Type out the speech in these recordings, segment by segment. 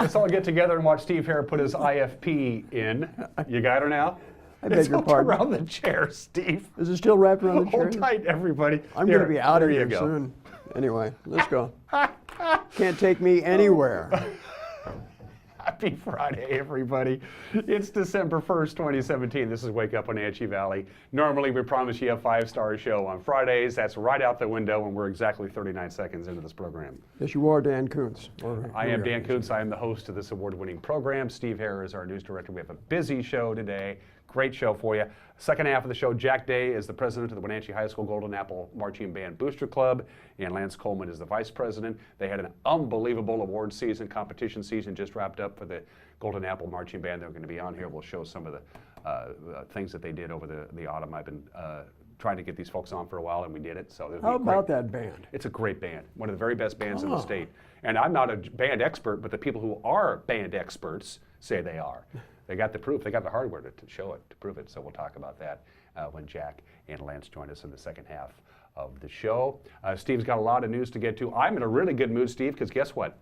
Let's all get together and watch Steve Hare put his IFP in. You got her now? I beg your pardon. Around the chair, Steve. Is it still wrapped around the chair? Hold tight, everybody. I'm going to be out of there here you go. soon. Anyway, let's go. Can't take me anywhere. Happy Friday, everybody. It's December 1st, 2017. This is Wake Up Wenatchee Valley. Normally, we promise you a 5-star show on Fridays. That's right out the window, and we're exactly 39 seconds into this program. Yes, you are Dan Kuntz. I am Dan Kuntz. I am the host of this award-winning program. Steve Hare is our news director. We have a busy show today. Great show for you. Second half of the show, Jack Day is the president of the Wenatchee High School Golden Apple Marching Band Booster Club, and Lance Coleman is the vice president. They had an unbelievable award season, competition season just wrapped up for the Golden Apple Marching Band. They're going to be on here. We'll show some of the things that they did over the autumn. I've been trying to get these folks on for a while, and we did it. So how about that band? It's a great band, one of the very best bands in the state. And I'm not a band expert, but the people who are band experts say they are. They got the proof. They got the hardware to show it, to prove it. So we'll talk about that when Jack and Lance join us in the second half of the show. Steve's got a lot of news to get to. I'm in a really good mood, Steve, because guess what?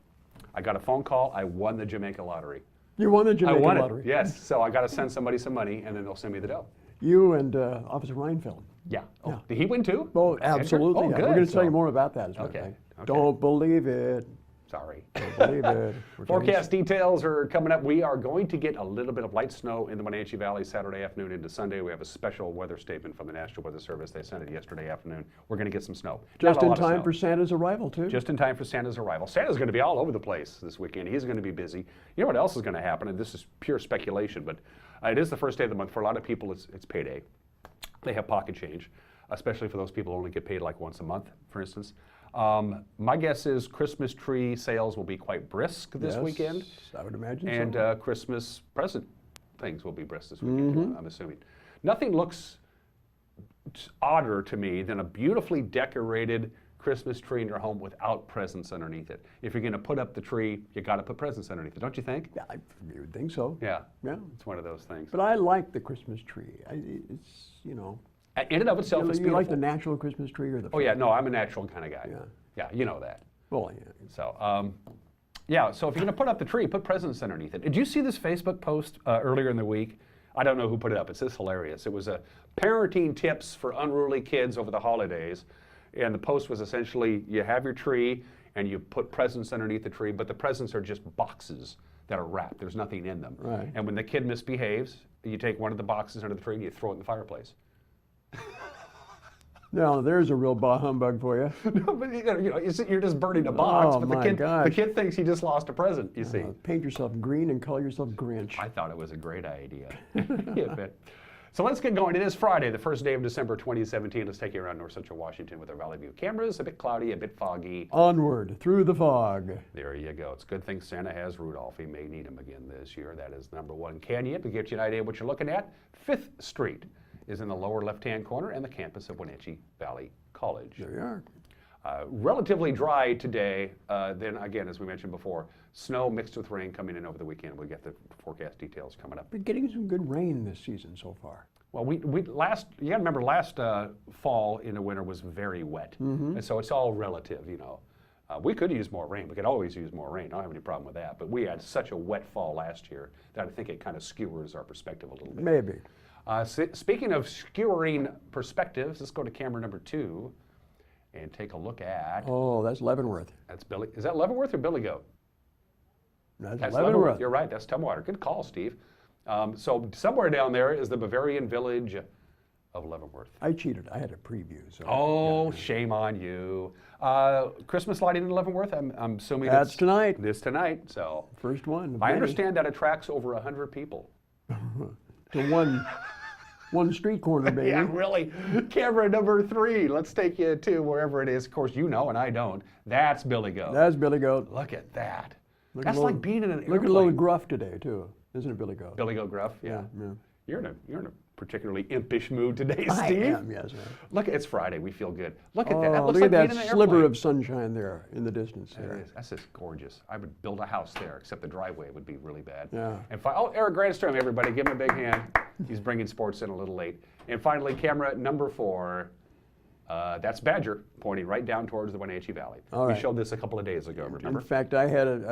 I got a phone call. I won the Jamaica lottery. You won the Jamaica lottery? Yes. So I got to send somebody some money, and then they'll send me the dough. You and Officer Reinfeld. Yeah. Oh, yeah. Did he win too? Oh, absolutely. Oh, yeah. good. We're going to tell you more about that. Okay. Don't believe it. Sorry. Don't believe it. Forecast details are coming up. We are going to get a little bit of light snow in the Wenatchee Valley Saturday afternoon into Sunday. We have a special weather statement from the National Weather Service. They sent it yesterday afternoon. We're going to get some snow. Just in time for Santa's arrival, too. Just in time for Santa's arrival. Santa's going to be all over the place this weekend. He's going to be busy. You know what else is going to happen? And this is pure speculation, but it is the first day of the month. For a lot of people, it's payday. They have pocket change, especially for those people who only get paid like once a month, for instance. My guess is Christmas tree sales will be quite brisk this weekend. I would imagine and so. Christmas present things will be brisk this weekend, I'm assuming. Nothing looks odder to me than a beautifully decorated Christmas tree in your home without presents underneath it. If you're going to put up the tree, you got to put presents underneath it, don't you think? Yeah, you would think so. Yeah. Yeah. It's one of those things. But I like the Christmas tree. It's, you know. In and of itself, it's beautiful. You like the natural Christmas tree or the... Oh, yeah. No, I'm a natural kind of guy. Yeah. Yeah, you know that. Well, yeah. So, yeah, so if you're going to put up the tree, put presents underneath it. Did you see this Facebook post earlier in the week? I don't know who put it up. It's just hilarious. It was a parenting tips for unruly kids over the holidays. And the post was essentially, you have your tree and you put presents underneath the tree, but the presents are just boxes that are wrapped. There's nothing in them. Right. And when the kid misbehaves, you take one of the boxes under the tree and you throw it in the fireplace. Now, there's a real bah humbug for you. No, but you're just burning a box. Oh, but my gosh. The kid thinks he just lost a present, you see. Paint yourself green and call yourself Grinch. I thought it was a great idea. Yeah, so let's get going. It is Friday, the first day of December 2017. Let's take you around North Central Washington with our Valley View cameras. A bit cloudy, a bit foggy. Onward, through the fog. There you go. It's a good thing Santa has Rudolph. He may need him again this year. That is number one. Canyon, to get you an idea of what you're looking at, 5th Street is in the lower left-hand corner and the campus of Wenatchee Valley College. There you are. Relatively dry today. Then again, as we mentioned before, snow mixed with rain coming in over the weekend. We'll get the forecast details coming up. Been getting some good rain this season so far. Well, you got to remember last fall in the winter was very wet, and so it's all relative, you know. We could use more rain. We could always use more rain. I don't have any problem with that. But we had such a wet fall last year that I think it kind of skewers our perspective a little bit. Maybe. Speaking of skewering perspectives, let's go to camera number 2 and take a look at. Oh, that's Leavenworth. That's Billy. Is that Leavenworth or Billy Goat? That's Leavenworth. You're right. That's Tumwater. Good call, Steve. So somewhere down there is the Bavarian village of Leavenworth. I cheated. I had a preview. So oh, shame on you. Christmas lighting in Leavenworth, I'm assuming that's tonight. It's tonight. So first one. I understand that attracts over 100 people. To one street corner, baby. Yeah, really. Camera number 3. Let's take you to wherever it is. Of course, you know, and I don't. That's Billy Goat. That's Billy Goat. Look at that. That's like being in an airplane. Look at a little gruff today, too. Isn't it Billy Goat? Billy Goat gruff, yeah. Yeah. You're in a particually impish mood today, Steve. I am, yes. Look, it's Friday. We feel good. Look at that. That Oh, looks look like at being that in an sliver airplane. of sunshine there in the distance there. That's just gorgeous. I would build a house there, except the driveway would be really bad. Yeah. And Eric Grandstrom, everybody, give him a big hand. He's bringing sports in a little late. And finally, camera number 4. That's Badger pointing right down towards the Wenatchee Valley. All We right. showed this a couple of days ago, remember? In fact, I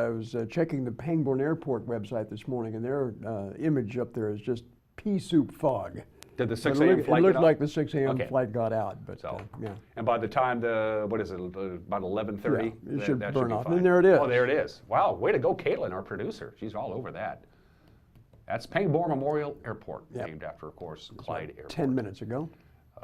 was checking the Pangbourne Airport website this morning, and their image up there is just pea soup fog. Did the So 6 it a.m. looked, flight it get looked out? like the 6 a.m. Okay. flight got out, but So, yeah. and by the time about 11:30, Yeah, it should that burn be off. fine. And there it is. Oh, there it is. Wow, way to go, Caitlin, our producer. She's all over that. That's Pangbourne Memorial Airport, Yep. named after, of course, Clyde Airport. 10 minutes ago.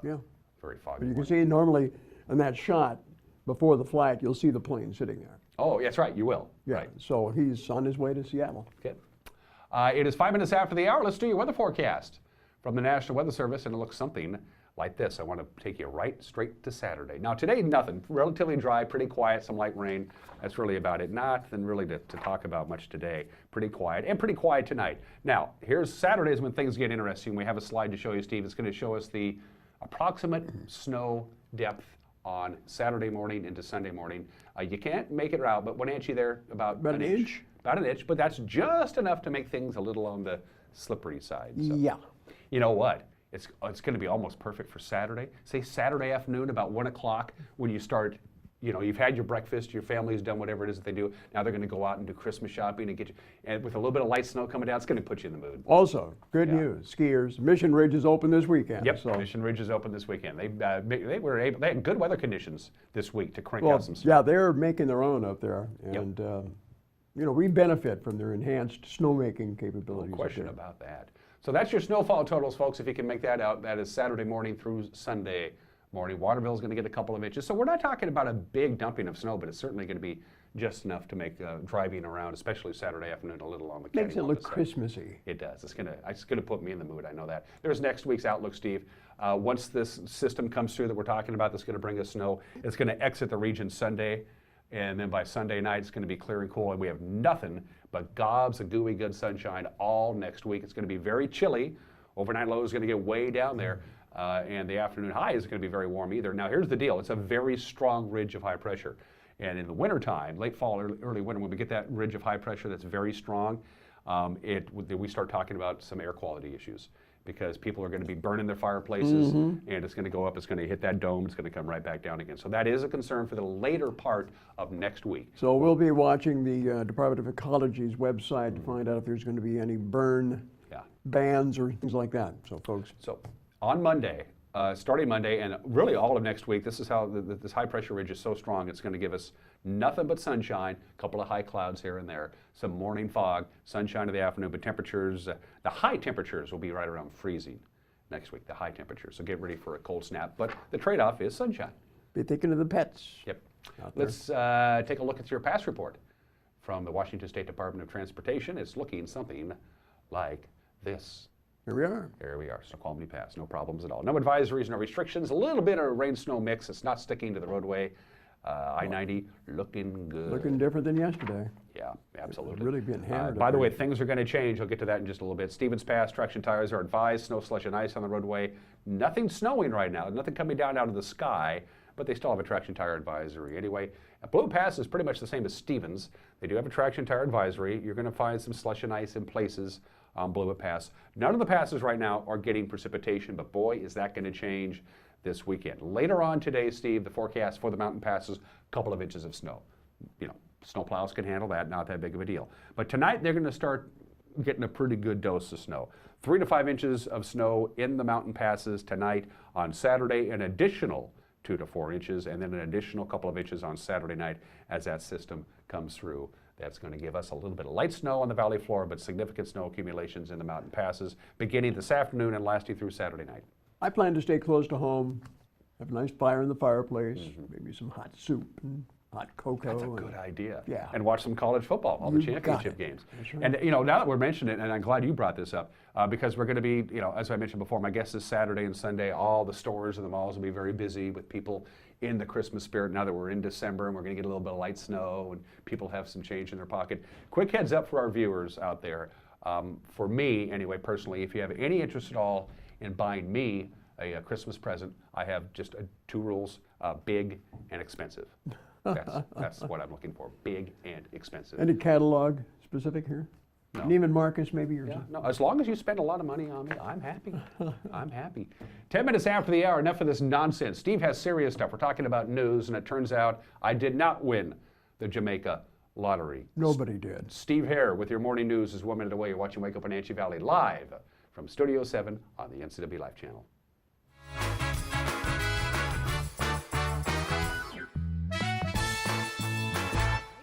Yeah. Very foggy. But you can morning. see normally in that shot before the flight, you'll see the plane sitting there. Oh, that's right, you will. Yeah. Right. So he's on his way to Seattle. Good. It is 5 minutes after the hour. Let's do your weather forecast from the National Weather Service, and it looks something like this. I want to take you right straight to Saturday. Now, today, nothing. Relatively dry, pretty quiet, some light rain. That's really about it. Nothing really to talk about much today. Pretty quiet, and pretty quiet tonight. Now, here's Saturdays when things get interesting. We have a slide to show you, Steve. It's going to show us the approximate snow depth on Saturday morning into Sunday morning. You can't make it out, but Wenatchee there about About an inch? About an inch, but that's just enough to make things a little on the slippery side. So, Yeah. you know what? It's going to be almost perfect for Saturday. Say Saturday afternoon about 1 o'clock when you start, you've had your breakfast, your family's done whatever it is that they do. Now they're going to go out and do Christmas shopping and and with a little bit of light snow coming down, it's going to put you in the mood. Also, good Yeah. news, skiers. Mission Ridge is open this weekend. Yep, So, Mission Ridge is open this weekend. They had good weather conditions this week to crank well, out some snow. yeah, they're making their own up there. And, we benefit from their enhanced snowmaking capabilities. No up question there. about that. So that's your snowfall totals, folks, if you can make that out. That is Saturday morning through Sunday morning. Waterville's going to get a couple of inches. So we're not talking about a big dumping of snow, but it's certainly going to be just enough to make driving around, especially Saturday afternoon, a little on the Makes it catty-Wampus look side. Christmassy. It does. It's gonna put me in the mood. I know that. There's next week's outlook, Steve. Once this system comes through that we're talking about, that's going to bring us snow. It's going to exit the region Sunday, and then by Sunday night, it's going to be clear and cool, and we have nothing but gobs of gooey good sunshine all next week. It's going to be very chilly. Overnight low is going to get way down there, and the afternoon high is going to be very warm either. Now, here's the deal. It's a very strong ridge of high pressure. And in the wintertime, late fall, early winter, when we get that ridge of high pressure that's very strong, we start talking about some air quality issues because people are going to be burning their fireplaces, and it's going to go up, it's going to hit that dome, it's going to come right back down again. So that is a concern for the later part of next week. So we'll be watching the Department of Ecology's website to find out if there's going to be any burn bans or things like that. So, folks. So on Monday, starting Monday, and really all of next week, this is how this high pressure ridge is so strong. It's going to give us nothing but sunshine, a couple of high clouds here and there, some morning fog, sunshine in the afternoon, but temperatures, the high temperatures will be right around freezing next week, the high temperatures. So get ready for a cold snap, but the trade-off is sunshine. Be thinking of the pets. Yep. out there. Let's take a look at your past report from the Washington State Department of Transportation. It's looking something like this. Here we are. There we are, Snoqualmie Pass, no problems at all. No advisories, no restrictions, a little bit of rain-snow mix. It's not sticking to the roadway. I-90 looking good. Looking different than yesterday. Yeah, absolutely. Really being hammered. By up the way, here. things are going to change. I'll get to that in just a little bit. Stevens Pass, traction tires are advised. Snow, slush, and ice on the roadway. Nothing snowing right now. Nothing coming down out of the sky, but they still have a traction tire advisory. Anyway, Blue Pass is pretty much the same as Stevens. They do have a traction tire advisory. You're going to find some slush and ice in places on Blue Pass. None of the passes right now are getting precipitation, but boy, is that going to change this weekend. Later on today, Steve, the forecast for the mountain passes, a couple of inches of snow. Snow plows can handle that, not that big of a deal. But tonight, they're going to start getting a pretty good dose of snow. 3 to 5 inches of snow in the mountain passes tonight. On Saturday, an additional 2 to 4 inches, and then an additional couple of inches on Saturday night as that system comes through. That's going to give us a little bit of light snow on the valley floor, but significant snow accumulations in the mountain passes beginning this afternoon and lasting through Saturday night. I plan to stay close to home, have a nice fire in the fireplace, maybe some hot soup and hot cocoa. That's a good idea. Yeah. And watch some college football, all the You got championship it. games. That's right. And now that we're mentioning it, and I'm glad you brought this up, because we're going to be, as I mentioned before, my guess is Saturday and Sunday, all the stores and the malls will be very busy with people in the Christmas spirit now that we're in December and we're going to get a little bit of light snow and people have some change in their pocket. Quick heads up for our viewers out there. For me, anyway, personally, if you have any interest at all in buying me a Christmas present, I have just 2 rules, big and expensive. That's what I'm looking for, big and expensive. Any catalog specific here? No. Neiman Marcus, maybe, or Yeah, something? no, as long as you spend a lot of money on me, I'm happy. I'm happy. 10 minutes after the hour, enough of this nonsense. Steve has serious stuff. We're talking about news, and it turns out I did not win the Jamaica lottery. Nobody did. Steve Hare with your morning news is 1 minute away. You're watching Wake Up Wenatchee Valley live from Studio 7 on the NCW Life channel.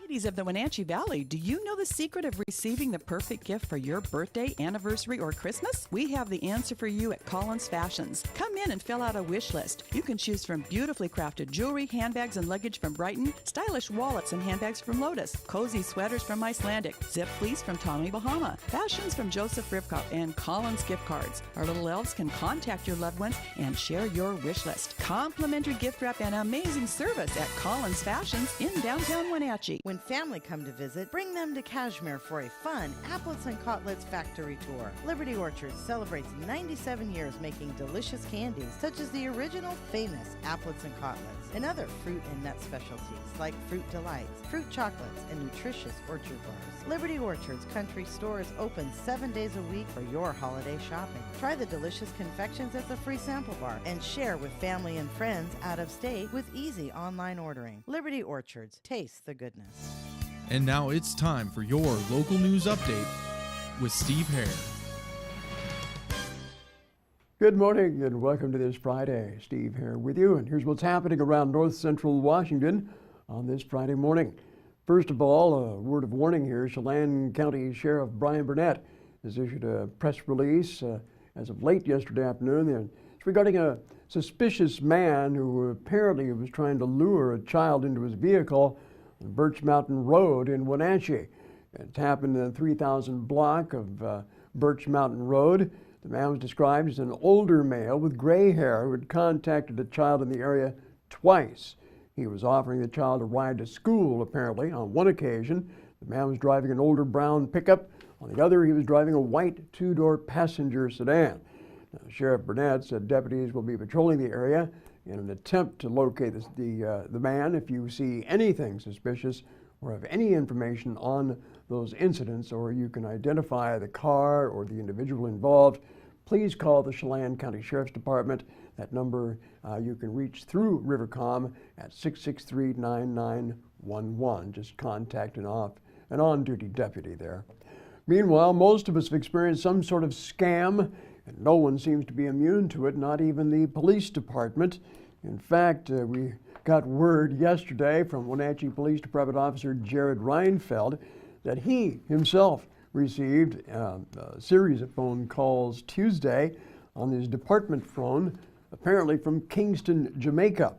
Ladies of the Wenatchee Valley, do you know the secret of receiving the perfect gift for your birthday, anniversary, or Christmas? We have the answer for you at Collins Fashions. Come in and fill out a wish list. You can choose from beautifully crafted jewelry, handbags, and luggage from Brighton, stylish wallets and handbags from Lotus, cozy sweaters from Icelandic, zip fleece from Tommy Bahama, fashions from Joseph Ribkoff, and Collins gift cards. Our little elves can contact your loved ones and share your wish list. Complimentary gift wrap and amazing service at Collins Fashions in downtown Wenatchee. When family come to visit, bring them to Kashmir for a fun Applets and Cotlets factory tour. Liberty Orchard celebrates 97 years making delicious candies such as the original famous Applets and Cotlets and other fruit and nut specialties like Fruit Delights, fruit chocolates, and nutritious orchard bars. Liberty Orchard's country store is open 7 days a week for your holiday shopping. Try the delicious confections at the free sample bar and share with family and friends out of state with easy online ordering. Liberty Orchards, taste the goodness. And now it's time for your local news update with Steve Hare. Good morning and welcome to this Friday. Steve here with you, and here's what's happening around north central Washington on this Friday morning. First of all, a word of warning here. Chelan County Sheriff Brian Burnett has issued a press release as of late yesterday afternoon. It's regarding a suspicious man who apparently was trying to lure a child into his vehicle on Birch Mountain Road in Wenatchee. It happened in the 3000 block of Birch Mountain Road. The man was described as an older male with gray hair who had contacted a child in the area twice. He was offering the child a ride to school, apparently. On one occasion, the man was driving an older brown pickup. On the other, he was driving a white two-door passenger sedan. Now, Sheriff Burnett said deputies will be patrolling the area in an attempt to locate the man. If you see anything suspicious or have any information on those incidents, or you can identify the car or the individual involved, please call the Chelan County Sheriff's Department. That number you can reach through Rivercom at 663-9911. Just contact an on-duty deputy there. Meanwhile, most of us have experienced some sort of scam, and no one seems to be immune to it, not even the police department. In fact, we got word yesterday from Wenatchee Police Department Officer Jared Reinfeld that he himself received a series of phone calls Tuesday on his department phone, apparently from Kingston, Jamaica,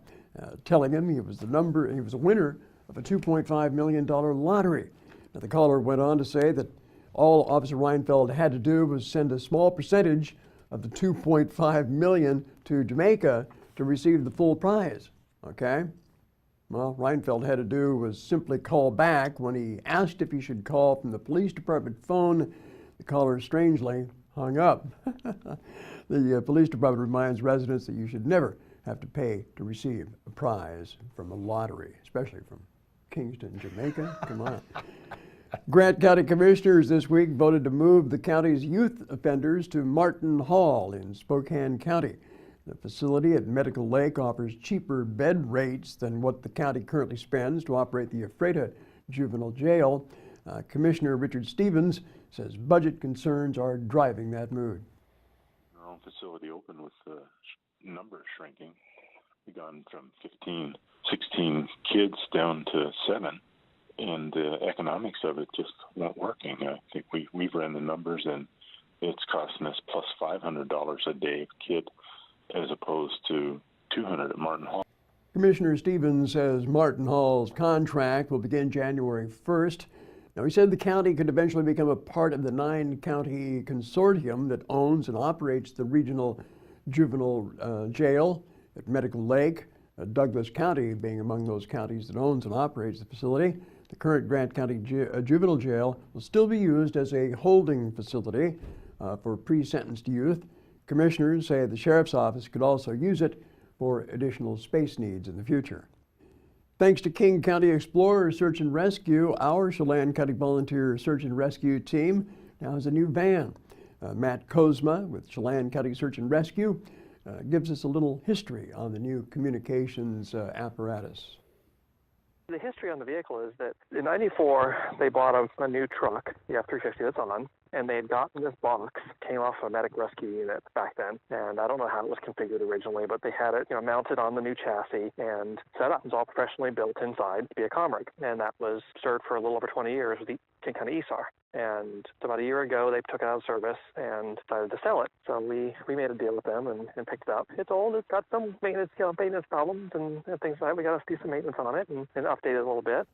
telling him he was a winner of a $2.5 million lottery. Now, the caller went on to say that all Officer Reinfeld had to do was send a small percentage of the $2.5 million to Jamaica to receive the full prize. Okay? Well, Reinfeld had to do was simply call back. When he asked if he should call from the police department phone, the caller strangely hung up. The police department reminds residents that you should never have to pay to receive a prize from a lottery, especially from Kingston, Jamaica. Come on. Grant County Commissioners this week voted to move the county's youth offenders to Martin Hall in Spokane County. The facility at Medical Lake offers cheaper bed rates than what the county currently spends to operate the Ephrata Juvenile Jail. Commissioner Richard Stevens says budget concerns are driving that move. Our own facility opened with the numbers shrinking. We've gone from 15, 16 kids down to 7. And the economics of it just weren't working. I think we've ran the numbers, and it's costing us plus $500 a day kid, as opposed to $200 at Martin Hall. Commissioner Stevens says Martin Hall's contract will begin January 1st. Now, he said the county could eventually become a part of the 9-county consortium that owns and operates the regional juvenile jail at Medical Lake, Douglas County being among those counties that owns and operates the facility. The current Grant County Juvenile Jail will still be used as a holding facility for pre-sentenced youth. Commissioners say the Sheriff's Office could also use it for additional space needs in the future. Thanks to King County Explorer Search and Rescue, our Chelan County Volunteer Search and Rescue team now has a new van. Matt Kozma with Chelan County Search and Rescue gives us a little history on the new communications apparatus. The history on the vehicle is that in '94 they bought a new truck, the F-350 that's on, and they had gotten this box, came off a medic rescue unit back then, and I don't know how it was configured originally, but they had it, mounted on the new chassis and set up. It was all professionally built inside to be a Comrig, and that was served for a little over 20 years with the King County ESAR. And about a year ago, they took it out of service and decided to sell it. So we made a deal with them and picked it up. It's old. It's got some maintenance problems and things like that. We got to do some maintenance on it and update it a little bit.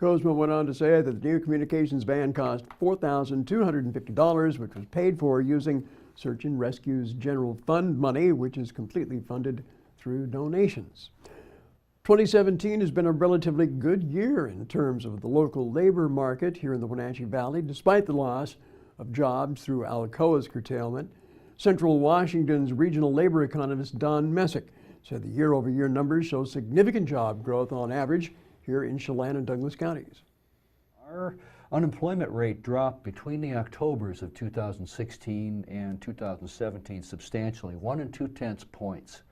Kozma went on to say that the new communications van cost $4,250, which was paid for using Search and Rescue's general fund money, which is completely funded through donations. 2017 has been a relatively good year in terms of the local labor market here in the Wenatchee Valley, despite the loss of jobs through Alcoa's curtailment. Central Washington's regional labor economist Don Messick said the year-over-year numbers show significant job growth on average here in Chelan and Douglas counties. Our unemployment rate dropped between the Octobers of 2016 and 2017 substantially, 1 2/10 points,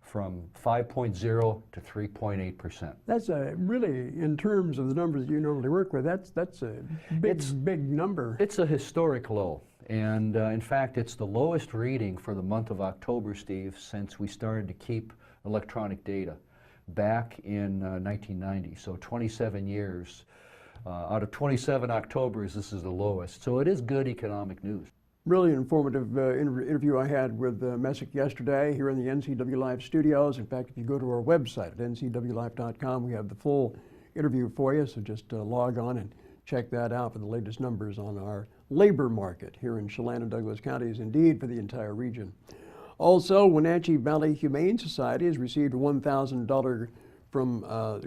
from 5.0 to 3.8%. That's really, in terms of the numbers you normally work with, that's a big number. It's a historic low, and in fact, it's the lowest reading for the month of October, Steve, since we started to keep electronic data back in 1990. So 27 years. Out of 27 Octobers, this is the lowest. So it is good economic news. Really informative interview I had with Messick yesterday here in the NCW Live studios. In fact, if you go to our website at ncwlive.com, we have the full interview for you, so just log on and check that out for the latest numbers on our labor market here in Chelan and Douglas counties, indeed for the entire region. Also, Wenatchee Valley Humane Society has received a $1,000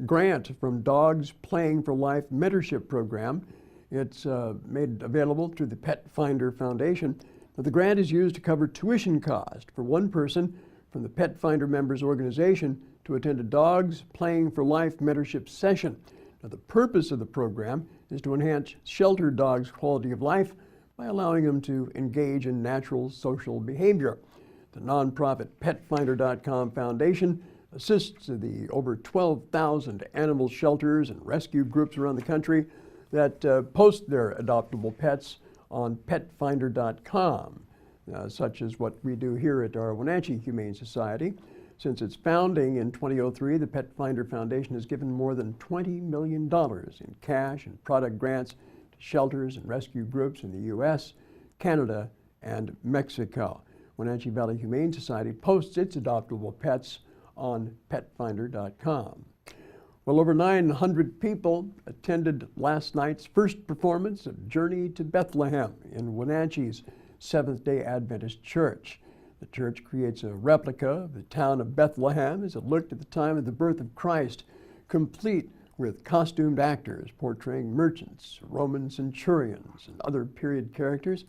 grant from Dogs Playing for Life mentorship program. It's made available through the Pet Finder Foundation. Now, the grant is used to cover tuition cost for one person from the Pet Finder members organization to attend a Dogs Playing for Life mentorship session. Now, the purpose of the program is to enhance shelter dogs' quality of life by allowing them to engage in natural social behavior. The nonprofit PetFinder.com Foundation assists the over 12,000 animal shelters and rescue groups around the country that post their adoptable pets on PetFinder.com, such as what we do here at our Wenatchee Humane Society. Since its founding in 2003, the Pet Finder Foundation has given more than $20 million in cash and product grants to shelters and rescue groups in the U.S., Canada, and Mexico. Wenatchee Valley Humane Society posts its adoptable pets on PetFinder.com. Well, over 900 people attended last night's first performance of Journey to Bethlehem in Wenatchee's Seventh-day Adventist Church. The church creates a replica of the town of Bethlehem as it looked at the time of the birth of Christ, complete with costumed actors portraying merchants, Roman centurions, and other period characters.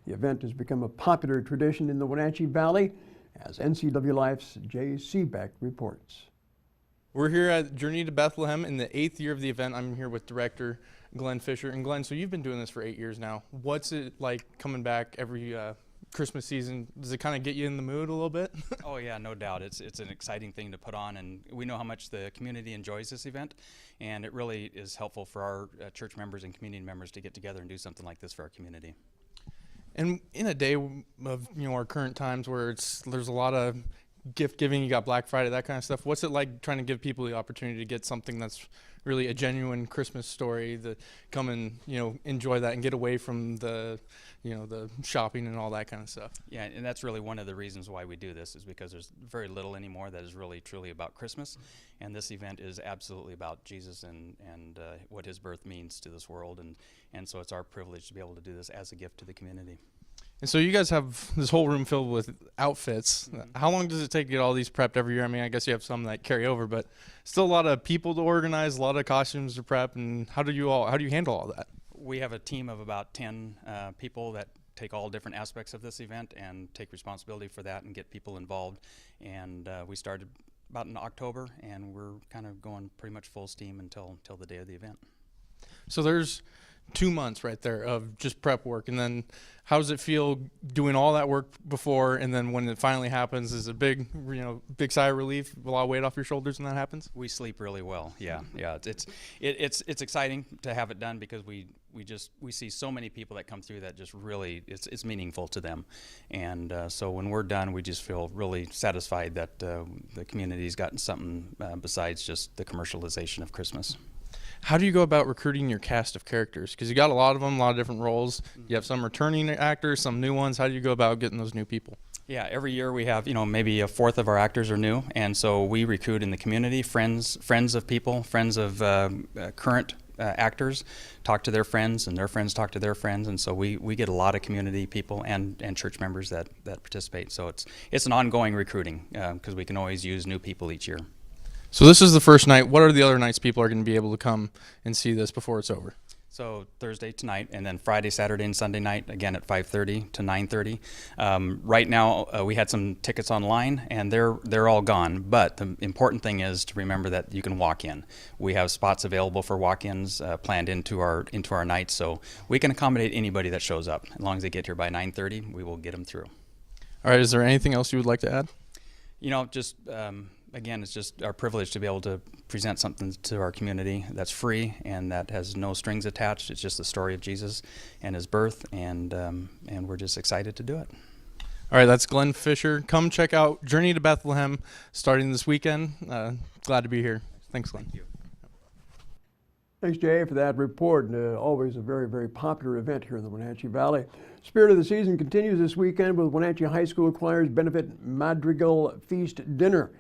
The event has become a popular tradition in the Wenatchee Valley, as NCW Life's Jay Seebeck reports. We're here at Journey to Bethlehem in the 8th year of the event. I'm here with director Glenn Fisher. And Glenn, so you've been doing this for 8 years now. What's it like coming back every Christmas season? Does it kind of get you in the mood a little bit? Oh yeah, no doubt. It's an exciting thing to put on, and we know how much the community enjoys this event, and it really is helpful for our church members and community members to get together and do something like this for our community. And in a day of our current times where there's a lot of gift giving, you got Black Friday, that kind of stuff. What's it like trying to give people the opportunity to get something that's really a genuine Christmas story, to come and enjoy that and get away from the the shopping and all that kind of stuff? Yeah, and that's really one of the reasons why we do this, is because there's very little anymore that is really truly about Christmas, and this event is absolutely about Jesus and what his birth means to this world, and so it's our privilege to be able to do this as a gift to the community. And so you guys have this whole room filled with outfits. How long does it take to get all these prepped every year? I mean, I guess you have some that carry over, but still a lot of people to organize, a lot of costumes to prep. And how do you handle all that? We have a team of about 10 people that take all different aspects of this event and take responsibility for that and get people involved. And we started about in October, and we're kind of going pretty much full steam until the day of the event. So there's 2 months right there of just prep work. And then how does it feel doing all that work before, and then when it finally happens, is it big, big sigh of relief, a lot of weight off your shoulders when that happens? We sleep really well. Yeah. It's exciting to have it done because we see so many people that come through that just really it's meaningful to them, and so when we're done, we just feel really satisfied that the community's gotten something besides just the commercialization of Christmas. How do you go about recruiting your cast of characters? Because you got a lot of them, a lot of different roles. You have some returning actors, some new ones. How do you go about getting those new people? Yeah, every year we have, maybe a fourth of our actors are new, and so we recruit in the community, friends of people, friends of current actors, talk to their friends, and their friends talk to their friends, and so we get a lot of community people and church members that participate. So it's an ongoing recruiting because we can always use new people each year. So this is the first night. What are the other nights people are going to be able to come and see this before it's over? So Thursday tonight, and then Friday, Saturday, and Sunday night, again at 5:30 to 9:30. Right now, we had some tickets online, and they're all gone. But the important thing is to remember that you can walk in. We have spots available for walk-ins planned into our nights, so we can accommodate anybody that shows up. As long as they get here by 9:30, we will get them through. All right. Is there anything else you would like to add? Again, it's just our privilege to be able to present something to our community that's free and that has no strings attached. It's just the story of Jesus and his birth, and we're just excited to do it. All right, that's Glenn Fisher. Come check out Journey to Bethlehem starting this weekend. Glad to be here. Thanks, Glenn. Thank you. Thanks, Jay, for that report. Always a very, very popular event here in the Wenatchee Valley. Spirit of the season continues this weekend with Wenatchee High School Choir's Benefit Madrigal Feast Dinner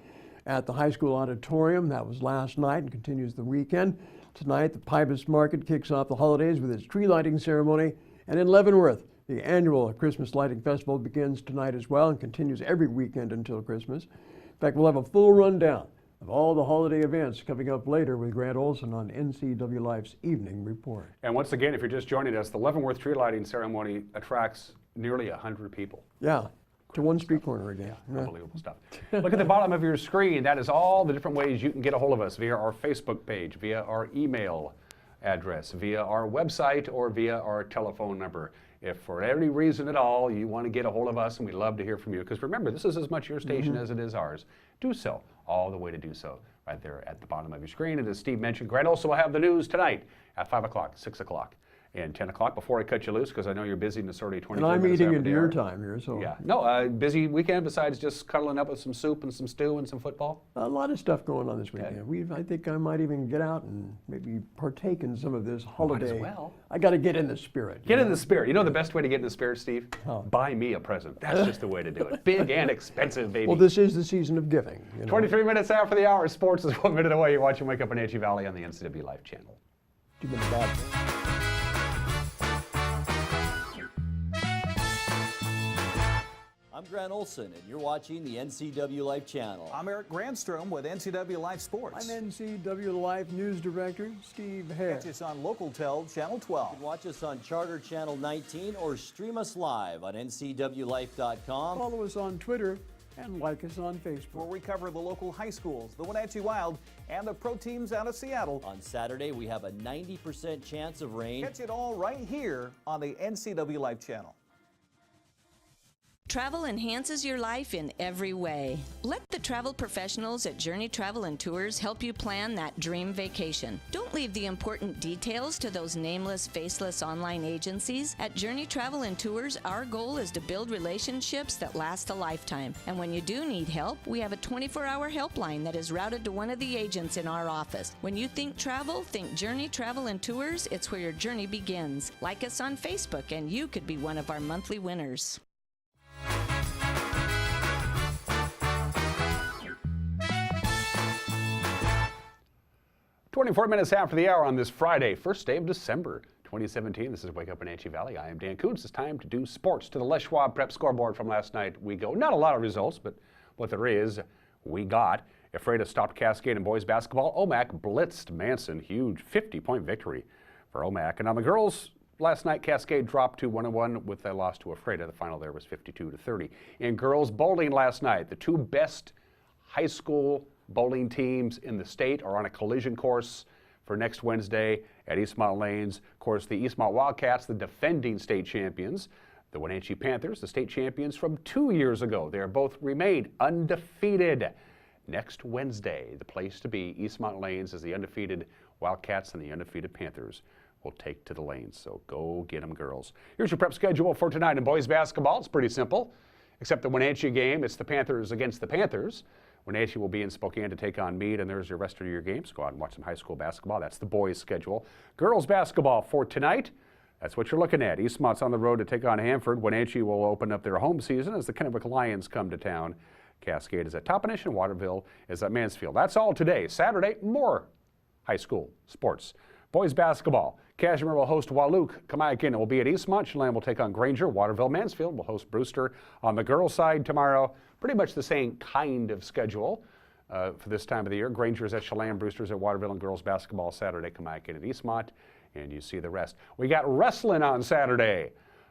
at the high school auditorium. That was last night and continues the weekend. Tonight, the Pybus Market kicks off the holidays with its tree lighting ceremony. And in Leavenworth, the annual Christmas Lighting Festival begins tonight as well and continues every weekend until Christmas. In fact, we'll have a full rundown of all the holiday events coming up later with Grant Olson on NCW Life's Evening Report. And once again, if you're just joining us, the Leavenworth tree lighting ceremony attracts nearly 100 people. Yeah. To one street corner again. Yeah, unbelievable stuff. Look at the bottom of your screen. That is all the different ways you can get a hold of us via our Facebook page, via our email address, via our website, or via our telephone number. If for any reason at all you want to get a hold of us, and we'd love to hear from you, because remember, this is as much your station as it is ours, do so. All the way to do so right there at the bottom of your screen. And as Steve mentioned, Grant also will have the news tonight at 5 o'clock, 6 o'clock. And 10 o'clock before I cut you loose, because I know you're busy and it's already 23 minutes. And I'm eating after into the your hour. time here, so. Yeah. No, busy weekend besides just cuddling up with some soup and some stew and some football? A lot of stuff going on this weekend. I think I might even get out and maybe partake in some of this holiday. Might as well. I got to get in the spirit. Get in the spirit. You know the best way to get in the spirit, Steve? How? Buy me a present. That's just the way to do it. Big and expensive, baby. Well, this is the season of giving. 23 minutes after the hour. Sports is 1 minute away. You're watching Wake Up Wenatchee Valley on the NCW Life channel. 2 minutes back. I'm Grant Olson, and you're watching the NCW Life channel. I'm Eric Grandstrom with NCW Life Sports. I'm NCW Life News Director Steve Hare. Catch us on Local Tel Channel 12. You can watch us on Charter Channel 19 or stream us live on ncwlife.com. Follow us on Twitter and like us on Facebook. Where we cover the local high schools, the Wenatchee Wild, and the pro teams out of Seattle. On Saturday, we have a 90% chance of rain. Catch it all right here on the NCW Life channel. Travel enhances your life in every way. Let the travel professionals at Journey Travel and Tours help you plan that dream vacation. Don't leave the important details to those nameless, faceless online agencies. At Journey Travel and Tours, our goal is to build relationships that last a lifetime. And when you do need help, we have a 24-hour helpline that is routed to one of the agents in our office. When you think travel, think Journey Travel and Tours. It's where your journey begins. Like us on Facebook, and you could be one of our monthly winners. 24 minutes after the hour on this Friday, first day of December 2017. This is Wake Up Wenatchee Valley. I am Dan Koontz. It's time to do sports. To the Les Schwab Prep scoreboard from last night we go. Not a lot of results, but what there is, we got. Ephrata stopped Cascade in boys basketball. OMAC blitzed Manson. Huge 50-point victory for OMAC. And on the girls, last night Cascade dropped to 1-1 with a loss to Ephrata. The final there was 52-30. In girls bowling last night, the two best high school bowling teams in the state are on a collision course for next Wednesday at Eastmont Lanes. Of course, the Eastmont Wildcats, the defending state champions. The Wenatchee Panthers, the state champions from 2 years ago. They are both remained undefeated. Next Wednesday, the place to be, Eastmont Lanes, as the undefeated Wildcats and the undefeated Panthers will take to the lanes. So go get them, girls. Here's your prep schedule for tonight in boys basketball. It's pretty simple, except the Wenatchee game. It's the Panthers against the Panthers. Wenatchee will be in Spokane to take on Meade, and there's your rest of your games. Go out and watch some high school basketball. That's the boys' schedule. Girls basketball for tonight. That's what you're looking at. Eastmont's on the road to take on Hanford. Wenatchee will open up their home season as the Kennewick Lions come to town. Cascade is at Toppenish and Waterville is at Mansfield. That's all today. Saturday, more high school sports. Boys basketball. Cashmere will host Wahluke. Kamiakin will be at Eastmont. Chelan will take on Granger. Waterville Mansfield will host Brewster. On the girls' side tomorrow, pretty much the same kind of schedule for this time of the year. Granger is at Chelan, Brewster's at Waterville, and girls basketball Saturday. Kamiakin at Eastmont. And you see the rest. We got wrestling on Saturday.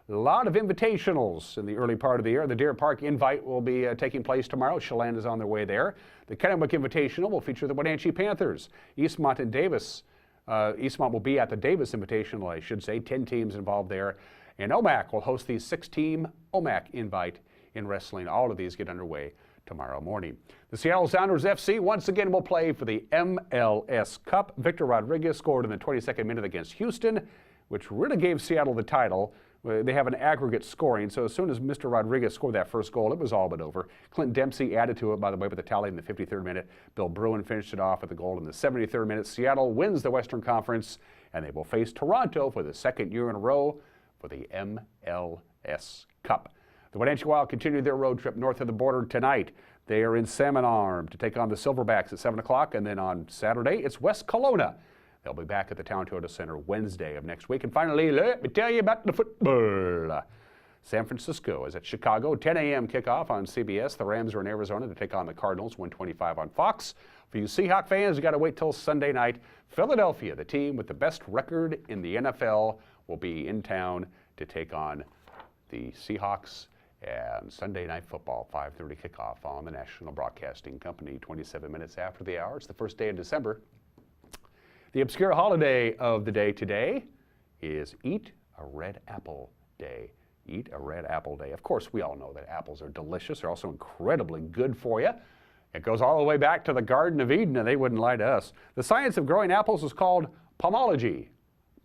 A lot of invitationals in the early part of the year. The Deer Park Invite will be taking place tomorrow. Chelan is on their way there. The Kennewick Invitational will feature the Wenatchee Panthers. Eastmont and Davis. Eastmont will be at the Davis Invitational, I should say. 10 teams involved there. And OMAC will host the 6-team OMAC Invite in wrestling. All of these get underway tomorrow morning. The Seattle Sounders FC once again will play for the MLS Cup. Victor Rodriguez scored in the 22nd minute against Houston, which really gave Seattle the title. They have an aggregate scoring, so as soon as Mr. Rodriguez scored that first goal, it was all but over. Clint Dempsey added to it, by the way, with the tally in the 53rd minute. Bill Bruin finished it off with the goal in the 73rd minute. Seattle wins the Western Conference, and they will face Toronto for the second year in a row for the MLS Cup. The Wenatchee Wild continue their road trip north of the border tonight. They are in Salmon Arm to take on the Silverbacks at 7 o'clock, and then on Saturday, it's West Kelowna. They'll be back at the Town Toyota Center Wednesday of next week. And finally, let me tell you about the football. San Francisco is at Chicago, 10 a.m. kickoff on CBS. The Rams are in Arizona to take on the Cardinals, 125 on Fox. For you Seahawk fans, you got to wait till Sunday night. Philadelphia, the team with the best record in the NFL, will be in town to take on the Seahawks. And Sunday Night Football, 5:30 kickoff on the National Broadcasting Company, 27 minutes after the hour. It's the first day of December. The obscure holiday of the day today is Eat a Red Apple Day. Eat a Red Apple Day. Of course, we all know that apples are delicious. They're also incredibly good for you. It goes all the way back to the Garden of Eden, and they wouldn't lie to us. The science of growing apples is called pomology.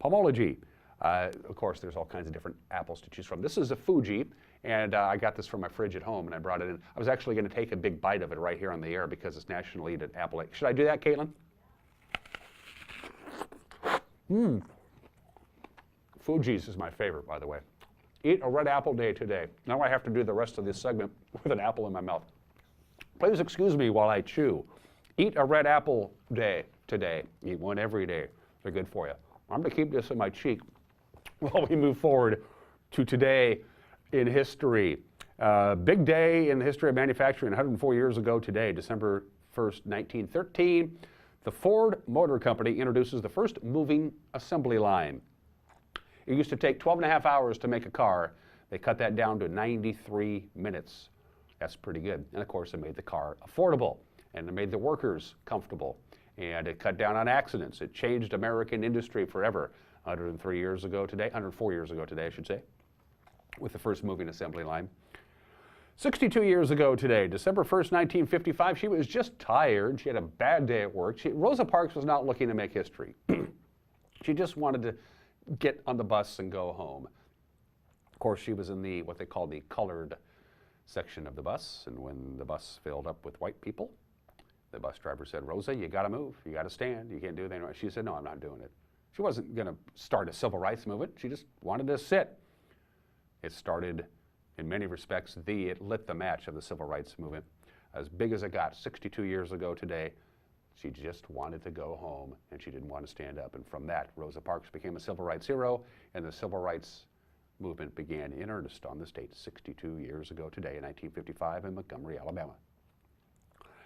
Pomology. Of course, there's all kinds of different apples to choose from. This is a Fuji, and I got this from my fridge at home, and I brought it in. I was actually going to take a big bite of it right here on the air because it's National Eat an Apple Day. Should I do that, Caitlin? Fuji's is my favorite, by the way. Eat a Red Apple Day today. Now I have to do the rest of this segment with an apple in my mouth. Please excuse me while I chew. Eat a Red Apple Day today. Eat one every day. They're good for you. I'm going to keep this in my cheek while we move forward to today in history. Big day in the history of manufacturing. 104 years ago today, December 1st, 1913, the Ford Motor Company introduces the first moving assembly line. It used to take 12 and a half hours to make a car. They cut that down to 93 minutes. That's pretty good. And of course, it made the car affordable, and it made the workers comfortable, and it cut down on accidents. It changed American industry forever. 104 years ago today, I should say, with the first moving assembly line. 62 years ago today, December 1st, 1955, she was just tired. She had a bad day at work. Rosa Parks was not looking to make history. She just wanted to get on the bus and go home. Of course, she was in the what they call the colored section of the bus, and when the bus filled up with white people, the bus driver said, "Rosa, you got to move. You got to stand. You can't do that." She said, "No, I'm not doing it." She wasn't going to start a civil rights movement. She just wanted to sit. It started, in many respects, it lit the match of the civil rights movement. As big as it got 62 years ago today, she just wanted to go home, and she didn't want to stand up. And from that, Rosa Parks became a civil rights hero, and the civil rights movement began in earnest on this date 62 years ago today in 1955 in Montgomery, Alabama.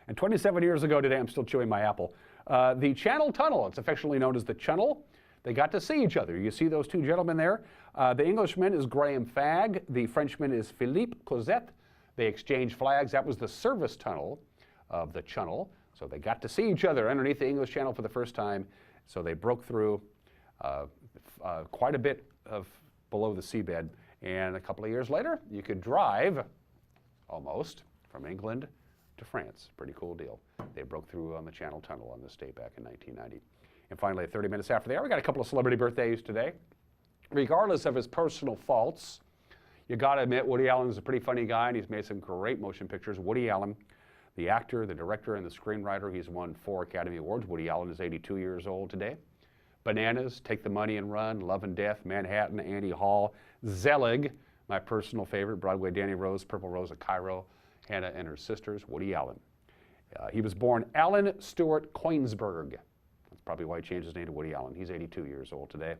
And 27 years ago today, I'm still chewing my apple, the Channel Tunnel, it's affectionately known as the Channel, they got to see each other. You see those two gentlemen there? The Englishman is Graham Fagg. The Frenchman is Philippe Cosette. They exchanged flags. That was the service tunnel of the Channel. So they got to see each other underneath the English Channel for the first time. So they broke through quite a bit of below the seabed. And a couple of years later, you could drive almost from England to France. Pretty cool deal. They broke through on the Channel Tunnel on this day back in 1990. And finally, 30 minutes after the hour, we got a couple of celebrity birthdays today. Regardless of his personal faults, you got to admit Woody Allen is a pretty funny guy, and he's made some great motion pictures. Woody Allen, the actor, the director, and the screenwriter, he's won 4 Academy Awards. Woody Allen is 82 years old today. Bananas, Take the Money and Run, Love and Death, Manhattan, Annie Hall, Zelig, my personal favorite, Broadway, Danny Rose, Purple Rose of Cairo, Hannah and Her Sisters, Woody Allen. He was born Alan Stewart Koenigsberg. That's probably why he changed his name to Woody Allen. He's 82 years old today.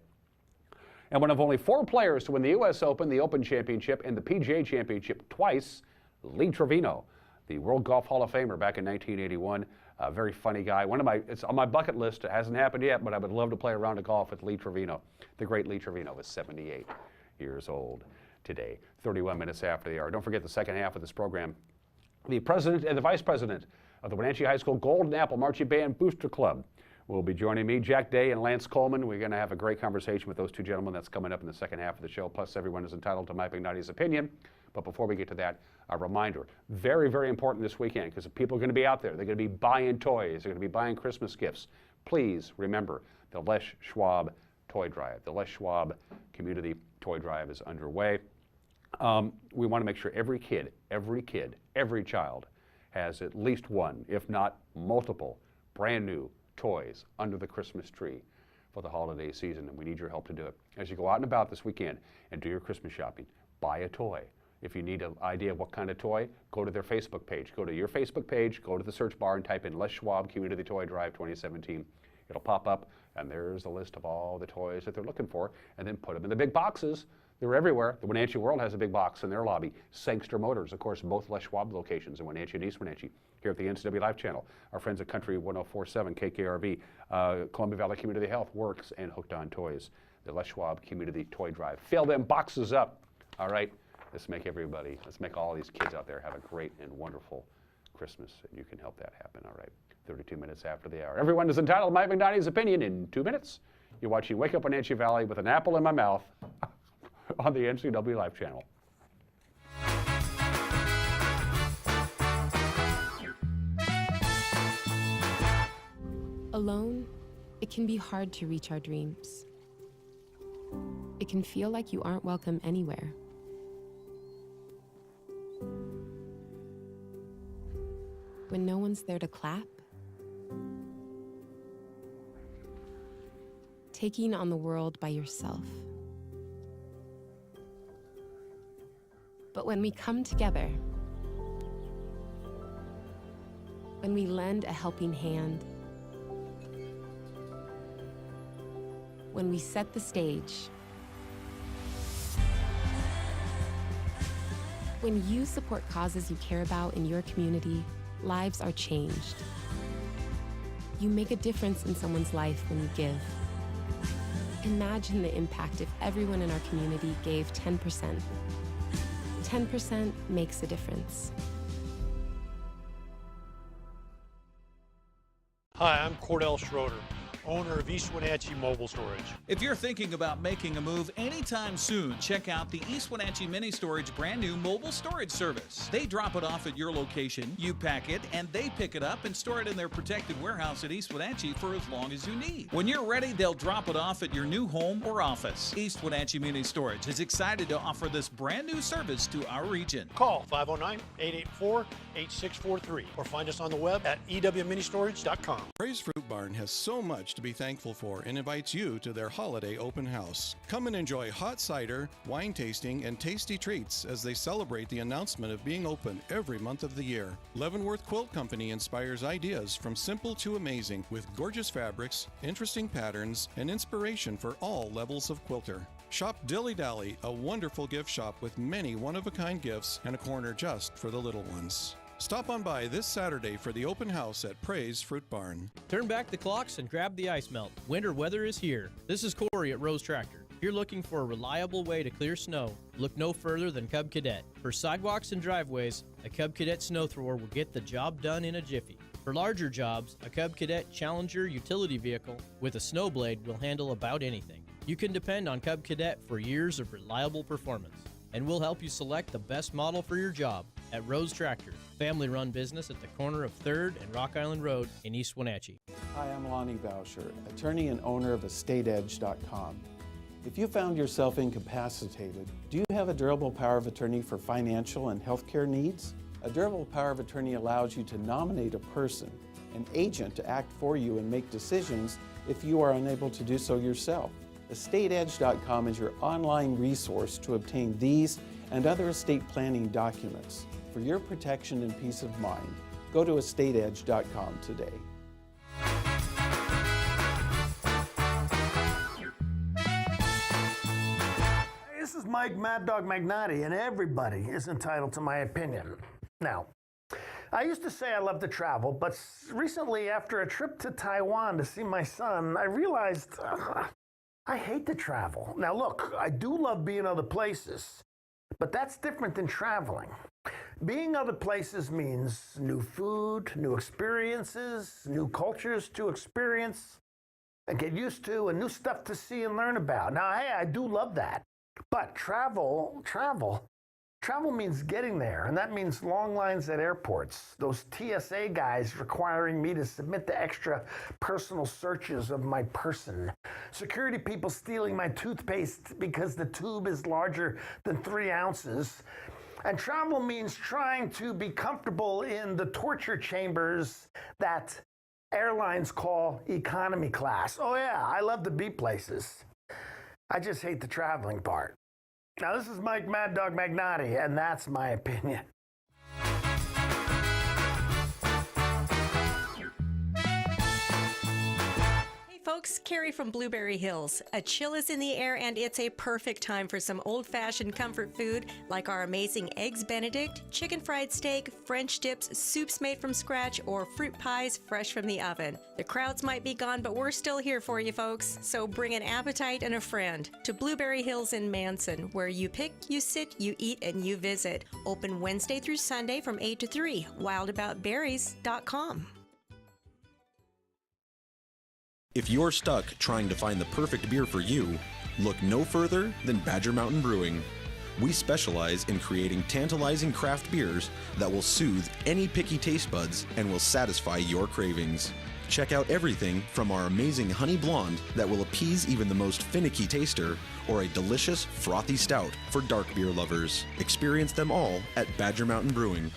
And one of only 4 players to win the U.S. Open, the Open Championship, and the PGA Championship twice, Lee Trevino, the World Golf Hall of Famer back in 1981. A very funny guy. It's on my bucket list. It hasn't happened yet, but I would love to play a round of golf with Lee Trevino. The great Lee Trevino is 78 years old today, 31 minutes after the hour. Don't forget the second half of this program. The president and the vice president of the Wenatchee High School Golden Apple Marching Band Booster Club will be joining me, Jack Day and Lance Coleman. We're going to have a great conversation with those two gentlemen. That's coming up in the second half of the show. Plus, everyone is entitled to Mike Magnotti's opinion. But before we get to that, a reminder, very, very important this weekend, because people are going to be out there. They're going to be buying toys. They're going to be buying Christmas gifts. Please remember the Les Schwab Toy Drive. The Les Schwab Community Toy Drive is underway. We want to make sure every kid, every child has at least one, if not multiple, brand new toys under the Christmas tree for the holiday season, and we need your help to do it. As you go out and about this weekend and do your Christmas shopping, buy a toy. If you need an idea of what kind of toy, go to their Facebook page. Go to your Facebook page, go to the search bar and type in Les Schwab Community Toy Drive 2017. It'll pop up, and there's a list of all the toys that they're looking for, and then put them in the big boxes. They're everywhere. The Wenatchee World has a big box in their lobby. Sangster Motors, of course, both Les Schwab locations in Wenatchee and East Wenatchee. Here at the NCW Life Channel, our friends at Country 104.7, KKRV, Columbia Valley Community Health, Works, and Hooked on Toys. The Les Schwab Community Toy Drive. Fill them boxes up, all right? Let's make all these kids out there have a great and wonderful Christmas, and you can help that happen, all right? 32 minutes after the hour. Everyone is entitled to Mike Magnotti's opinion in 2 minutes. You're watching Wake Up Wenatchee Valley with an apple in my mouth on the NCW Life Channel. Alone, it can be hard to reach our dreams. It can feel like you aren't welcome anywhere. When no one's there to clap. Taking on the world by yourself. But when we come together, when we lend a helping hand, when we set the stage, when you support causes you care about in your community, lives are changed. You make a difference in someone's life when you give. Imagine the impact if everyone in our community gave 10%. 10% makes a difference. Hi, I'm Cordell Schroeder, owner of East Wenatchee Mobile Storage. If you're thinking about making a move anytime soon, check out the East Wenatchee Mini Storage brand new mobile storage service. They drop it off at your location, you pack it, and they pick it up and store it in their protected warehouse at East Wenatchee for as long as you need. When you're ready, they'll drop it off at your new home or office. East Wenatchee Mini Storage is excited to offer this brand new service to our region. Call 509-884-8643 or find us on the web at ewministorage.com. Praise Fruit Barn has so much to be thankful for and invites you to their holiday open house. Come and enjoy hot cider, wine tasting, and tasty treats as they celebrate the announcement of being open every month of the year. Leavenworth Quilt Company inspires ideas from simple to amazing with gorgeous fabrics, interesting patterns, and inspiration for all levels of quilter. Shop Dilly Dally, a wonderful gift shop with many one-of-a-kind gifts and a corner just for the little ones. Stop on by this Saturday for the open house at Praise Fruit Barn. Turn back the clocks and grab the ice melt. Winter weather is here. This is Corey at Rose Tractor. If you're looking for a reliable way to clear snow, look no further than Cub Cadet. For sidewalks and driveways, a Cub Cadet snow thrower will get the job done in a jiffy. For larger jobs, a Cub Cadet Challenger utility vehicle with a snowblade will handle about anything. You can depend on Cub Cadet for years of reliable performance, and we'll help you select the best model for your job at Rose Tractor, family-run business at the corner of 3rd and Rock Island Road in East Wenatchee. Hi, I'm Lonnie Bauscher, attorney and owner of EstateEdge.com. If you found yourself incapacitated, do you have a durable power of attorney for financial and healthcare needs? A durable power of attorney allows you to nominate a person, an agent, to act for you and make decisions if you are unable to do so yourself. EstateEdge.com is your online resource to obtain these and other estate planning documents. For your protection and peace of mind, go to EstateEdge.com today. This is Mike Mad Dog Magnati, and everybody is entitled to my opinion. Now, I used to say I love to travel, but recently, after a trip to Taiwan to see my son, I realized I hate to travel. Now, look, I do love being other places, but that's different than traveling. Being other places means new food, new experiences, new cultures to experience and get used to, and new stuff to see and learn about. Now, hey, I do love that. But travel means getting there, and that means long lines at airports, those TSA guys requiring me to submit the extra personal searches of my person, security people stealing my toothpaste because the tube is larger than 3 ounces. And travel means trying to be comfortable in the torture chambers that airlines call economy class. Oh yeah, I love to be places. I just hate the traveling part. Now, this is Mike Mad Dog Magnati, and that's my opinion. Folks, Carrie from Blueberry Hills. A chill is in the air, and it's a perfect time for some old-fashioned comfort food like our amazing Eggs Benedict, chicken fried steak, French dips, soups made from scratch, or fruit pies fresh from the oven. The crowds might be gone, but we're still here for you, folks. So bring an appetite and a friend to Blueberry Hills in Manson, where you pick, you sit, you eat, and you visit. Open Wednesday through Sunday from 8 to 3. wildaboutberries.com. If you're stuck trying to find the perfect beer for you, look no further than Badger Mountain Brewing. We specialize in creating tantalizing craft beers that will soothe any picky taste buds and will satisfy your cravings. Check out everything from our amazing Honey Blonde that will appease even the most finicky taster, or a delicious frothy stout for dark beer lovers. Experience them all at Badger Mountain Brewing.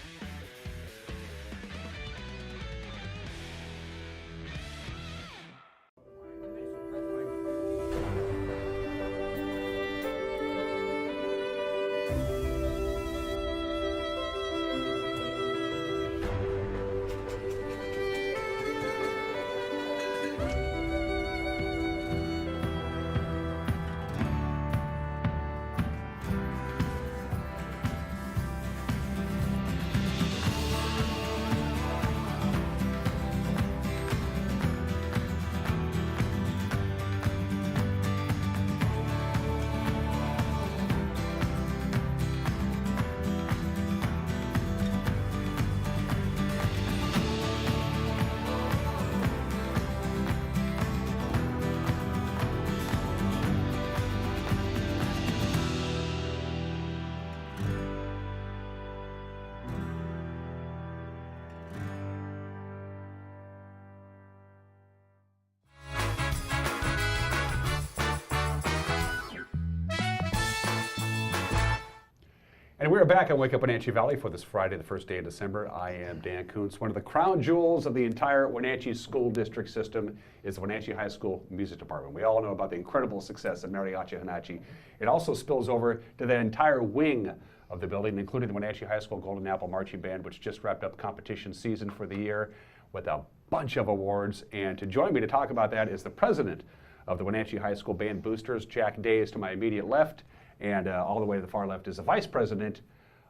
And we are back on Wake Up Wenatchee Valley for this Friday, the first day of December. I am Dan Kuntz. One of the crown jewels of the entire Wenatchee School District system is the Wenatchee High School Music Department. We all know about the incredible success of Mariachi Hanachi. It also spills over to the entire wing of the building, including the Wenatchee High School Golden Apple Marching Band, which just wrapped up competition season for the year with a bunch of awards. And to join me to talk about that is the president of the Wenatchee High School Band Boosters. Jack Day is to my immediate left. And all the way to the far left is the Vice President,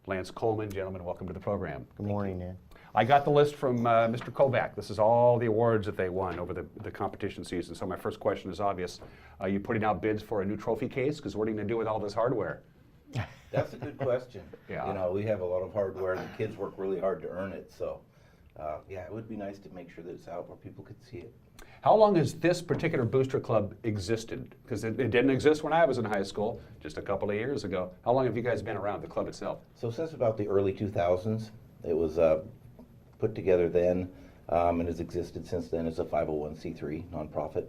Lance Coleman. Gentlemen, welcome to the program. Good morning, Dan. I got the list from Mr. Kovac. This is all the awards that they won over the competition season. So my first question is obvious. Are you putting out bids for a new trophy case? Because what are you going to do with all this hardware? That's a good question. Yeah. You know, we have a lot of hardware. The kids work really hard to earn it. So, yeah, it would be nice to make sure that it's out where people could see it. How long has this particular booster club existed? Because it didn't exist when I was in high school, just a couple of years ago. How long have you guys been around, the club itself? So since about the early 2000s, it was put together then and has existed since then as a 501c3 nonprofit.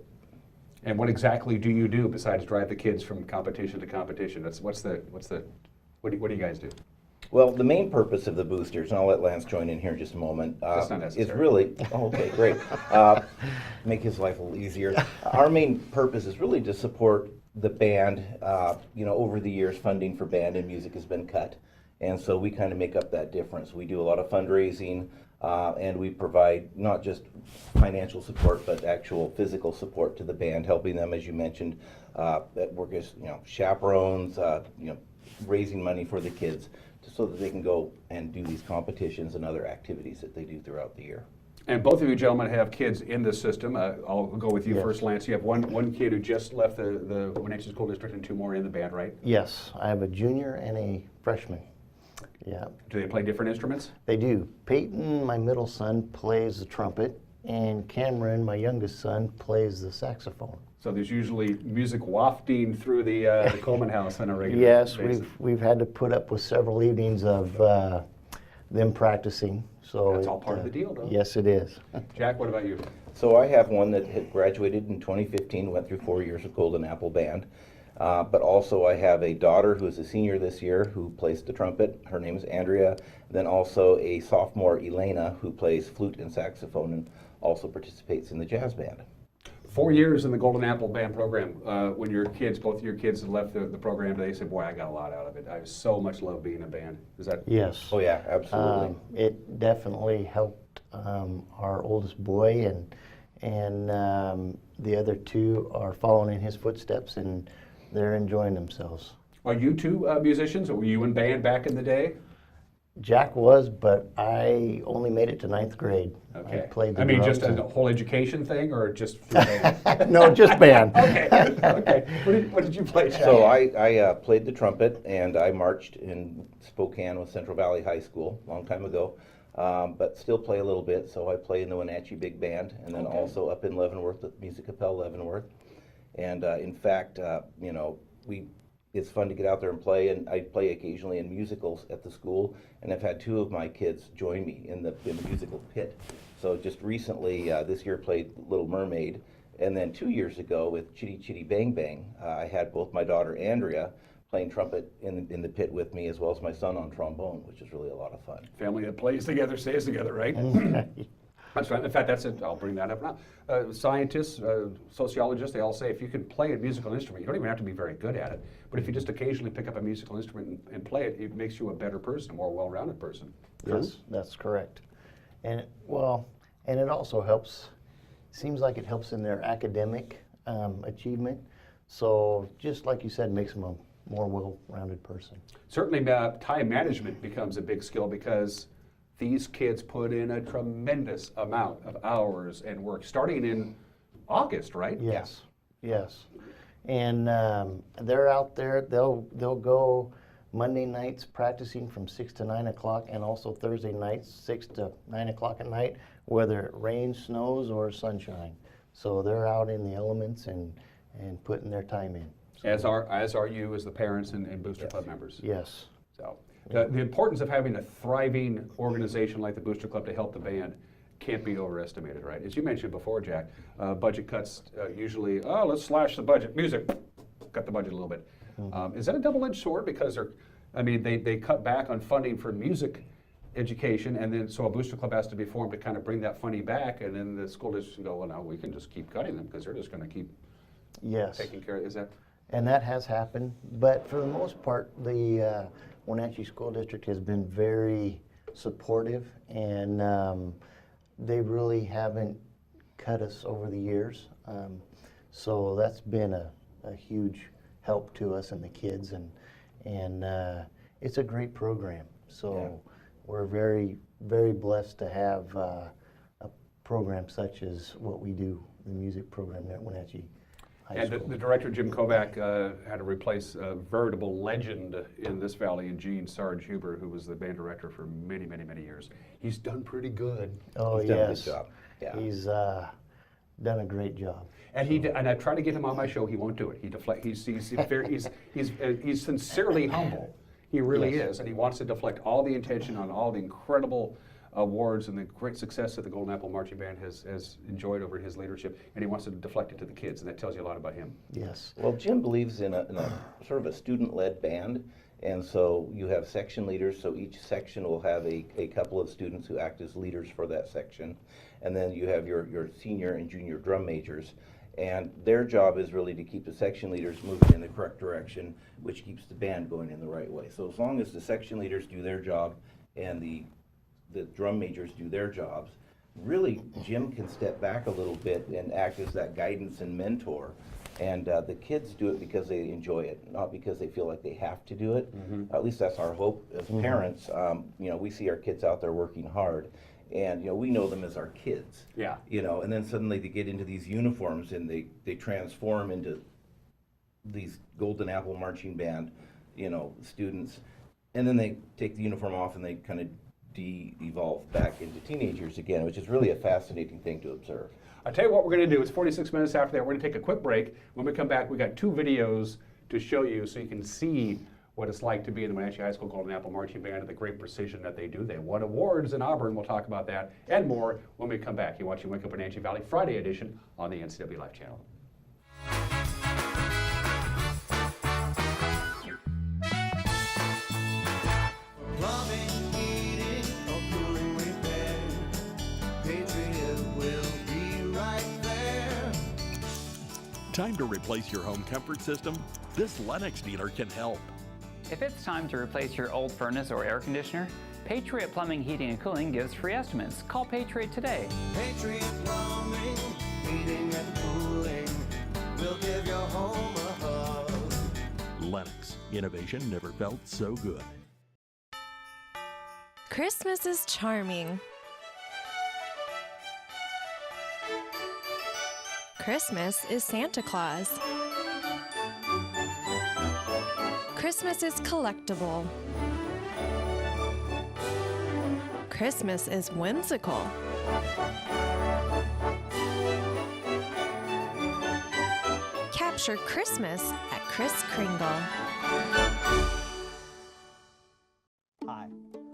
And what exactly do you do besides drive the kids from competition to competition? What do you guys do? Well, the main purpose of the boosters, and I'll let Lance join in here in just a moment, That's not necessary. is really, oh, okay, great, make his life a little easier. Our main purpose is really to support the band. Over the years, funding for band and music has been cut, and so we kind of make up that difference. We do a lot of fundraising, and we provide not just financial support, but actual physical support to the band, helping them, as you mentioned, at work as chaperones, raising money for the kids, so that they can go and do these competitions and other activities that they do throughout the year. And both of you gentlemen have kids in this system. I'll go with you first, Lance. You have one kid who just left the Wenatchee School District and two more in the band, right? Yes, I have a junior and a freshman. Yeah. Do they play different instruments? They do. Peyton, my middle son, plays the trumpet, and Cameron, my youngest son, plays the saxophone. So there's usually music wafting through the Coleman house on a regular yes, basis. we've had to put up with several evenings of them practicing. So that's all part of the deal, though. Yes, it is. Jack, what about you? So I have one that had graduated in 2015, went through 4 years of Golden Apple Band. But also I have a daughter who is a senior this year who plays the trumpet. Her name is Andrea. Then also a sophomore, Elena, who plays flute and saxophone and also participates in the jazz band. 4 years in the Golden Apple Band program. When both of your kids had left the program, they said, boy, I got a lot out of it. I so much love being in a band. Is that? Yes. Oh yeah, absolutely. It definitely helped our oldest boy, and the other two are following in his footsteps, and they're enjoying themselves. Are you two musicians, or were you in band back in the day? Jack was, but I only made it to 9th grade. Okay. I played the just drums a whole education thing, or just through band? No, just band. Okay. Okay. What did you play, Jack? So I played the trumpet, and I marched in Spokane with Central Valley High School a long time ago, but still play a little bit. So I play in the Wenatchee Big Band, and then also up in Leavenworth at Music Appel Leavenworth. And in fact, it's fun to get out there and play, and I play occasionally in musicals at the school, and I've had two of my kids join me in the musical pit. So just recently, this year played Little Mermaid, and then 2 years ago with Chitty Chitty Bang Bang, I had both my daughter Andrea playing trumpet in the pit with me, as well as my son on trombone, which is really a lot of fun. Family that plays together stays together, right? That's right. In fact, that's it. I'll bring that up now. Scientists, sociologists, they all say if you can play a musical instrument, you don't even have to be very good at it, but if you just occasionally pick up a musical instrument and play it, it makes you a better person, a more well-rounded person. Yes, that's correct. And it also helps, seems like it helps in their academic achievement. So just like you said, makes them a more well-rounded person. Certainly time management becomes a big skill because these kids put in a tremendous amount of hours and work, starting in August, right? Yes, yes. And they're out there, they'll go Monday nights practicing from 6 to 9 o'clock, and also Thursday nights, 6 to 9 o'clock at night, whether it rains, snows, or sunshine. So they're out in the elements and putting their time in. So, as are you as the parents and Booster Club members. Yes. So the importance of having a thriving organization like the Booster Club to help the band can't be overestimated, right? As you mentioned before, Jack, budget cuts usually, let's slash the budget. Music, cut the budget a little bit. Is that a double-edged sword? Because they cut back on funding for music education, and then so a Booster Club has to be formed to kind of bring that funding back, and then the school districts can go, well, no, we can just keep cutting them because they're just going to keep taking care of it. Is that? And that has happened, but for the most part, the Wenatchee School District has been very supportive, and they really haven't cut us over the years. So that's been a huge help to us and the kids, and it's a great program. So we're very, very blessed to have a program such as what we do, the music program at Wenatchee. high And school. the director, Jim Kovac, had to replace a veritable legend in this valley in Gene Sarge Huber, who was the band director for many, many, many years. He's done pretty good. Oh, He's yes. done a good job. Yeah. He's done a great job. And and I try to get him on my show. He won't do it. He's sincerely humble. He really is, and he wants to deflect all the attention on all the incredible awards and the great success that the Golden Apple Marching Band has enjoyed over his leadership, and he wants to deflect it to the kids, and that tells you a lot about him. Yes. Well, Jim believes in a sort of a student-led band, and so you have section leaders, so each section will have a couple of students who act as leaders for that section, and then you have your senior and junior drum majors, and their job is really to keep the section leaders moving in the correct direction, which keeps the band going in the right way. So as long as the section leaders do their job and the drum majors do their jobs, really Jim can step back a little bit and act as that guidance and mentor. And the kids do it because they enjoy it, not because they feel like they have to do it. At least that's our hope as parents. You know, we see our kids out there working hard, and you know, we know them as our kids. Yeah. You know, and then suddenly they get into these uniforms and they transform into these Golden Apple Marching Band, you know, students, and then they take the uniform off and they kind of de-evolve back into teenagers again, which is really a fascinating thing to observe. I'll tell you what we're going to do. It's 46 minutes after that. We're going to take a quick break. When we come back, we got 2 videos to show you so you can see what it's like to be in the Wenatchee High School Golden Apple Marching Band and the great precision that they do. They won awards in Auburn. We'll talk about that and more when we come back. You're watching Wake Up Wenatchee Valley Friday edition on the NCW Live channel. Time to replace your home comfort system? This Lennox dealer can help. If it's time to replace your old furnace or air conditioner, Patriot Plumbing, Heating and Cooling gives free estimates. Call Patriot today. Patriot Plumbing, Heating and Cooling will give your home a hug. Lennox. Innovation never felt so good. Christmas is charming. Christmas is Santa Claus. Christmas is collectible. Christmas is whimsical. Capture Christmas at Kris Kringle. Hi,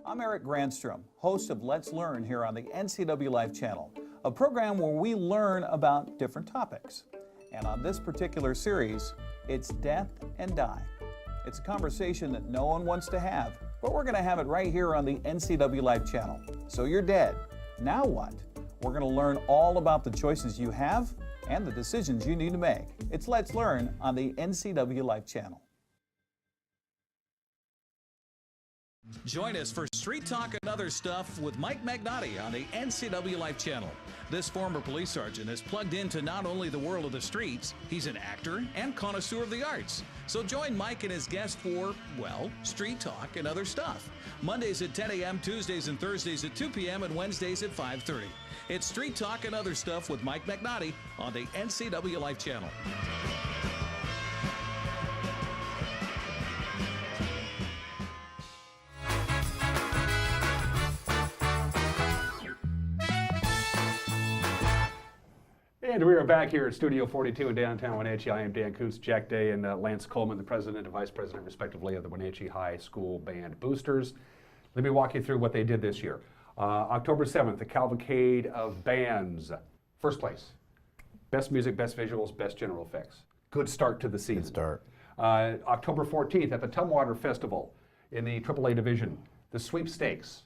I'm Eric Grandstrom, host of Let's Learn here on the NCW Live channel, a program where we learn about different topics. And on this particular series, it's death and die. It's a conversation that no one wants to have, but we're going to have it right here on the NCW Live channel. So you're dead. Now what? We're going to learn all about the choices you have and the decisions you need to make. It's Let's Learn on the NCW Live channel. Join us for Street Talk and Other Stuff with Mike Magnotti on the NCW Life channel. This former police sergeant is plugged into not only the world of the streets, he's an actor and connoisseur of the arts. So join Mike and his guest for, well, Street Talk and Other Stuff. Mondays at 10 a.m., Tuesdays and Thursdays at 2 p.m., and Wednesdays at 5:30. It's Street Talk and Other Stuff with Mike Magnotti on the NCW Life channel. And we are back here at Studio 42 in downtown Wenatchee. I am Dan Kuntz, Jack Day, and Lance Coleman, the president and vice president, respectively, of the Wenatchee High School Band Boosters. Let me walk you through what they did this year. October 7th, the Cavalcade of Bands. First place. Best music, best visuals, best general effects. Good start to the season. Good start. October 14th, at the Tumwater Festival in the AAA division, the sweepstakes.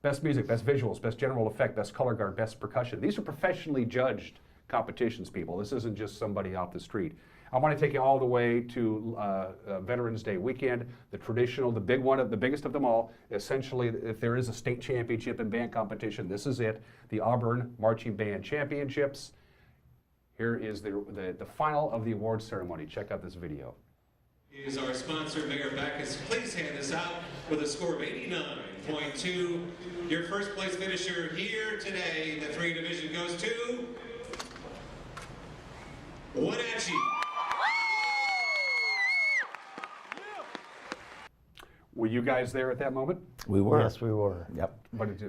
Best music, best visuals, best general effect, best color guard, best percussion. These are professionally judged competitions, people. This isn't just somebody off the street. I want to take you all the way to Veterans Day weekend, the traditional, the big one, the biggest of them all. Essentially, if there is a state championship in band competition, this is it, the Auburn Marching Band Championships. Here is the final of the awards ceremony. Check out this video. Is our sponsor, Mayor Backus. Please hand this out with a score of 89.2. Your first place finisher here today, the 3 division goes to Wenatchee. Were you guys there at that moment? We were. Yes, we were. Yep. What did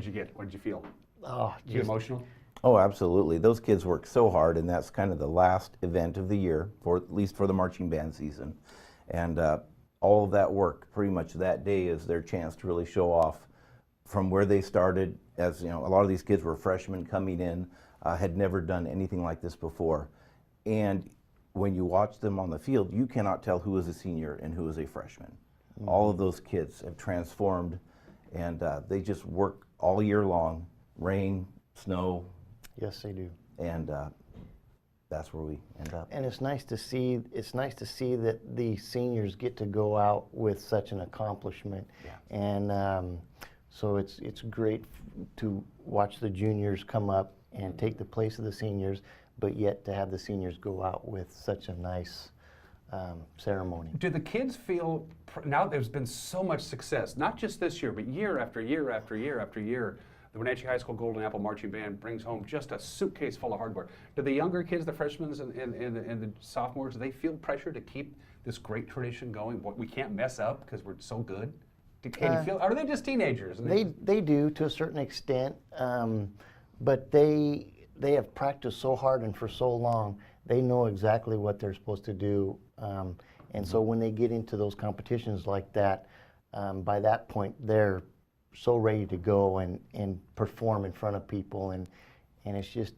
you get? What did you feel? Oh, Did you get just- emotional? Oh, absolutely. Those kids work so hard, and that's kind of the last event of the year, for at least for the marching band season. And all of that work, pretty much that day, is their chance to really show off from where they started. As you know, a lot of these kids were freshmen coming in, had never done anything like this before. And when you watch them on the field, you cannot tell who is a senior and who is a freshman. Mm-hmm. All of those kids have transformed, and they just work all year long, rain, snow. Yes, they do. And that's where we end up. And it's nice to see. It's nice to see that the seniors get to go out with such an accomplishment. Yeah. And so it's great to watch the juniors come up and take the place of the seniors, but yet to have the seniors go out with such a nice ceremony. Do the kids feel, now there's been so much success, not just this year, but year after year after year after year, the Wenatchee High School Golden Apple Marching Band brings home just a suitcase full of hardware. Do the younger kids, the freshmen and the sophomores, do they feel pressure to keep this great tradition going? We can't mess up because we're so good? Can you feel, or are they just teenagers? They do to a certain extent, but they have practiced so hard and for so long, they know exactly what they're supposed to do. And so when they get into those competitions like that, by that point, they're so ready to go and perform in front of people. And it's just,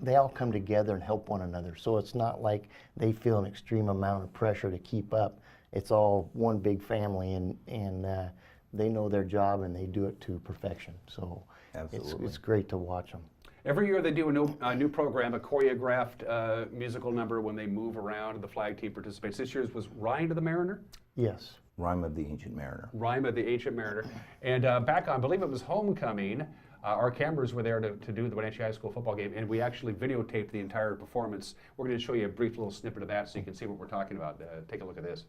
they all come together and help one another. So it's not like they feel an extreme amount of pressure to keep up. It's all one big family, and they know their job and they do it to perfection. So it's great to watch them. Every year they do a new program, a choreographed musical number when they move around and the flag team participates. This year's was Rhyme of the Mariner? Yes. Rhyme of the Ancient Mariner. Rhyme of the Ancient Mariner. And back on, I believe it was homecoming, our cameras were there to do the Wenatchee High School football game, and we actually videotaped the entire performance. We're going to show you a brief little snippet of that so you can see what we're talking about. Take a look at this.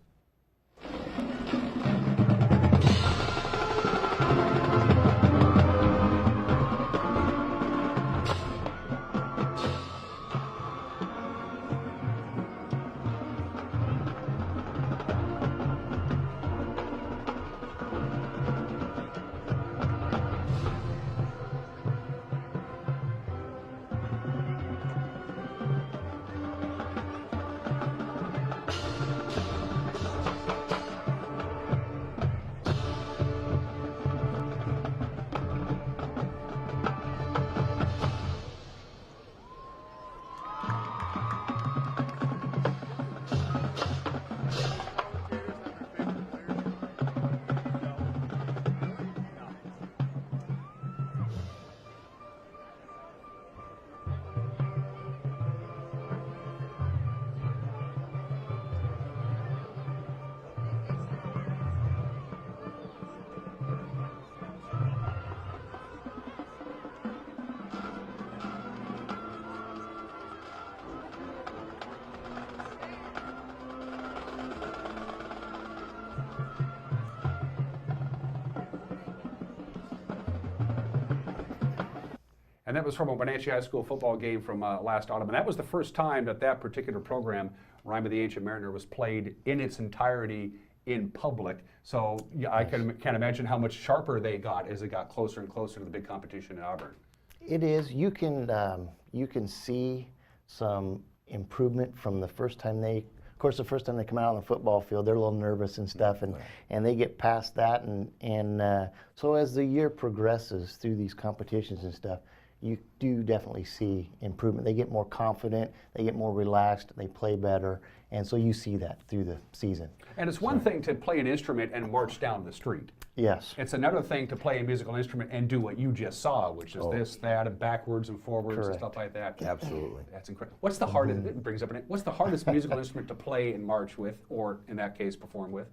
And that was from a Wenatchee High School football game from last autumn. And that was the first time that that particular program, Rhyme of the Ancient Mariner, was played in its entirety in public. So yeah, I can't imagine how much sharper they got as it got closer and closer to the big competition in Auburn. It is. You can see some improvement from the first time they, of course, the first time they come out on the football field, they're a little nervous and stuff, and they get past that, and so as the year progresses through these competitions and stuff, you do definitely see improvement. They get more confident, they get more relaxed, they play better, and so you see that through the season. And it's one thing to play an instrument and march down the street. Yes. It's another thing to play a musical instrument and do what you just saw, which is this, that, and backwards and forwards and stuff like that. Absolutely. That's incredible. What's the hardest? It brings up what's the hardest musical instrument to play and march with, or in that case, perform with?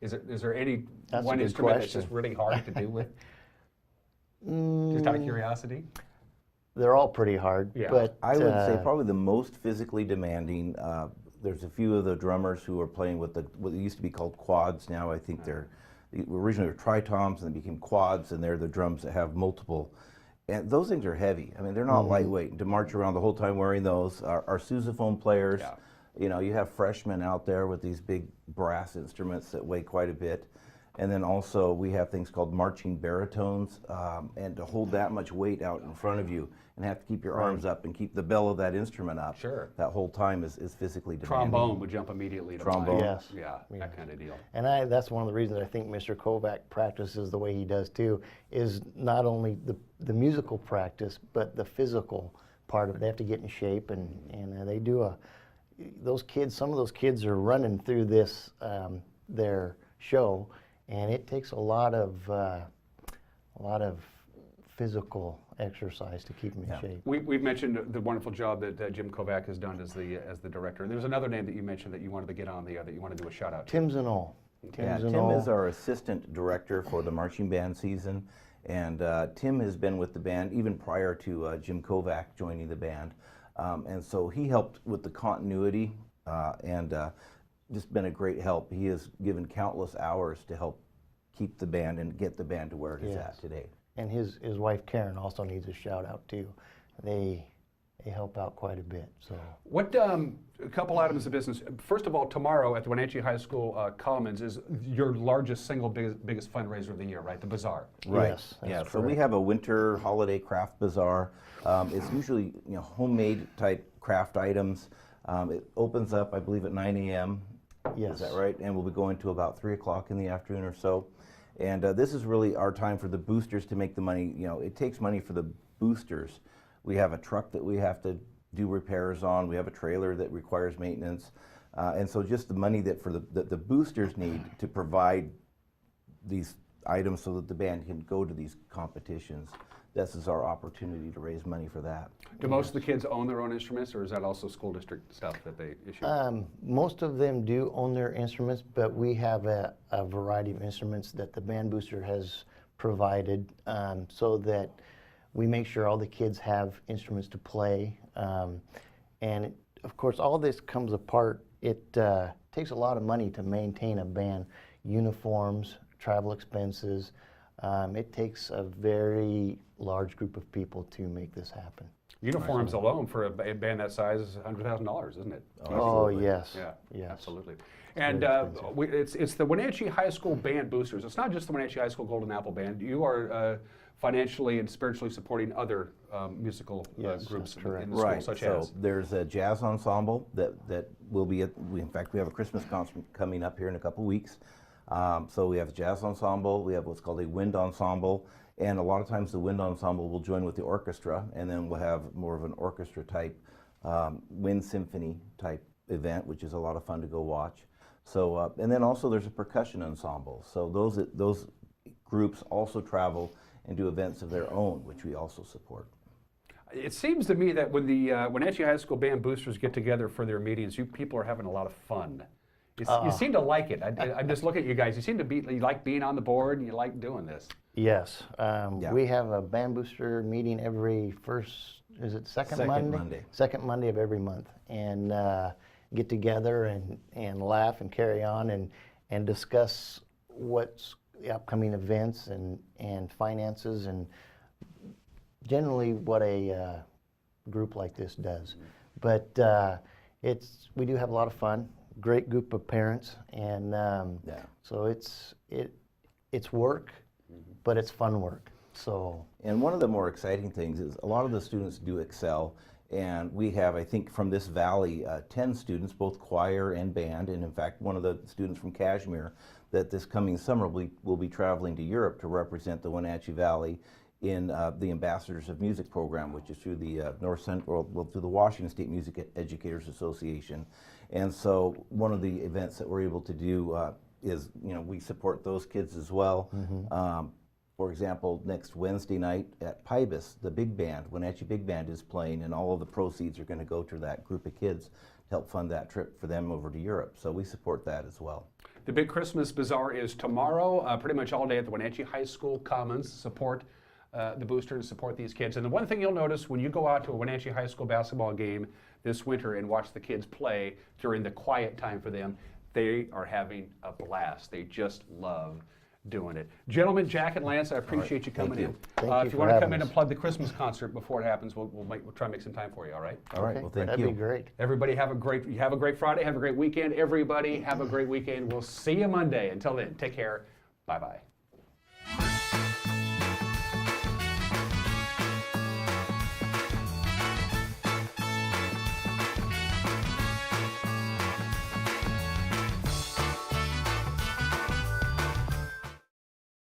Is there any one instrument that's just really hard to do with? Just out of curiosity. They're all pretty hard. Yeah. But I would say probably the most physically demanding. There's a few of the drummers who are playing with what used to be called quads. Now I think they're originally were tritoms and they became quads, and they're the drums that have multiple. And those things are heavy. I mean, they're not lightweight. To march around the whole time wearing those, our sousaphone players, you know, you have freshmen out there with these big brass instruments that weigh quite a bit. And then also we have things called marching baritones, and to hold that much weight out in front of you and have to keep your arms up and keep the bell of that instrument up that whole time is physically demanding. Trombone would jump immediately to mind. Trombone. Yes. Yeah, that kind of deal. And that's one of the reasons I think Mr. Kovac practices the way he does too, is not only the musical practice, but the physical part of it. They have to get in shape, and they do some of those kids are running through this, their show, and it takes a lot of physical exercise to keep them in shape. We've mentioned the wonderful job that Jim Kovac has done as the director. There's another name that you mentioned that you wanted to get on that you want to do a shout out to. Tim Zinol. Tim is our assistant director for the marching band season, and Tim has been with the band even prior to Jim Kovac joining the band, and so he helped with the continuity and just been a great help. He has given countless hours to help keep the band and get the band to where it is at today. And his wife Karen also needs a shout out too. They help out quite a bit. So what a couple items of business. First of all, tomorrow at the Wenatchee High School Commons is your largest single biggest fundraiser of the year, right? The bazaar. Right. Yes, that's yeah. So correct. we have a winter holiday craft bazaar. It's usually homemade type craft items. It opens up, I believe, at 9 a.m. Yes. Is that right? And we'll be going to about 3 o'clock in the afternoon or so. And this is really our time for the boosters to make the money. You know, it takes money for the boosters. We have a truck that we have to do repairs on. We have a trailer that requires maintenance. And so just the money that the boosters need to provide these items so that the band can go to these competitions. This is our opportunity to raise money for that. Do most of the kids own their own instruments, or is that also school district stuff that they issue? Most of them do own their instruments, but we have a variety of instruments that the band booster has provided, so that we make sure all the kids have instruments to play. And of course, all this comes apart. It takes a lot of money to maintain a band: uniforms, travel expenses. It takes a very large group of people to make this happen. Uniforms alone for a band that size is $100,000, isn't it? Oh, yes. Yeah, yes. Absolutely. And it's the Wenatchee High School Band Boosters. It's not just the Wenatchee High School Golden Apple Band. You are financially and spiritually supporting other musical groups in the school, such as? So there's a jazz ensemble that will be in fact, we have a Christmas concert coming up here in a couple weeks. So we have a jazz ensemble, we have what's called a wind ensemble, and a lot of times the wind ensemble will join with the orchestra, and then we'll have more of an orchestra type, wind symphony type event, which is a lot of fun to go watch. So, and then also there's a percussion ensemble. So those groups also travel and do events of their own, which we also support. It seems to me that when the Wenatchee High School Band Boosters get together for their meetings, you people are having a lot of fun. You seem to like it. I'm just looking at you guys. You seem to you like being on the board, and you like doing this. Yes. We have a band booster meeting every second Monday? Second Monday of every month. And get together and laugh and carry on and discuss what's the upcoming events and finances and generally what a group like this does. But we do have a lot of fun. Great group of parents, and so it's work, but it's fun work. So, and one of the more exciting things is a lot of the students do excel, and we have, I think, from this valley, 10 students, both choir and band, and in fact, one of the students from Kashmir that this coming summer will be traveling to Europe to represent the Wenatchee Valley in the Ambassadors of Music program, which is through the through the Washington State Music Educators Association. And so one of the events that we're able to do is, we support those kids as well. For example, next Wednesday night at Pybus, the big band, Wenatchee Big Band, is playing, and all of the proceeds are going to go to that group of kids to help fund that trip for them over to Europe. So we support that as well. The big Christmas Bazaar is tomorrow, pretty much all day at the Wenatchee High School Commons. Support the boosters, support these kids. And the one thing you'll notice when you go out to a Wenatchee High School basketball game this winter and watch the kids play during the quiet time for them, they are having a blast. They just love doing it. Gentlemen, Jack and Lance, I appreciate you coming in. Thank you If you for want to come having in us. and plug the Christmas concert before it happens, we'll try and make some time for you, all right? All right, well, thank That'd you. be great. Everybody have a great Friday, have a great weekend. Everybody have a great weekend. We'll see you Monday. Until then, take care. Bye-bye.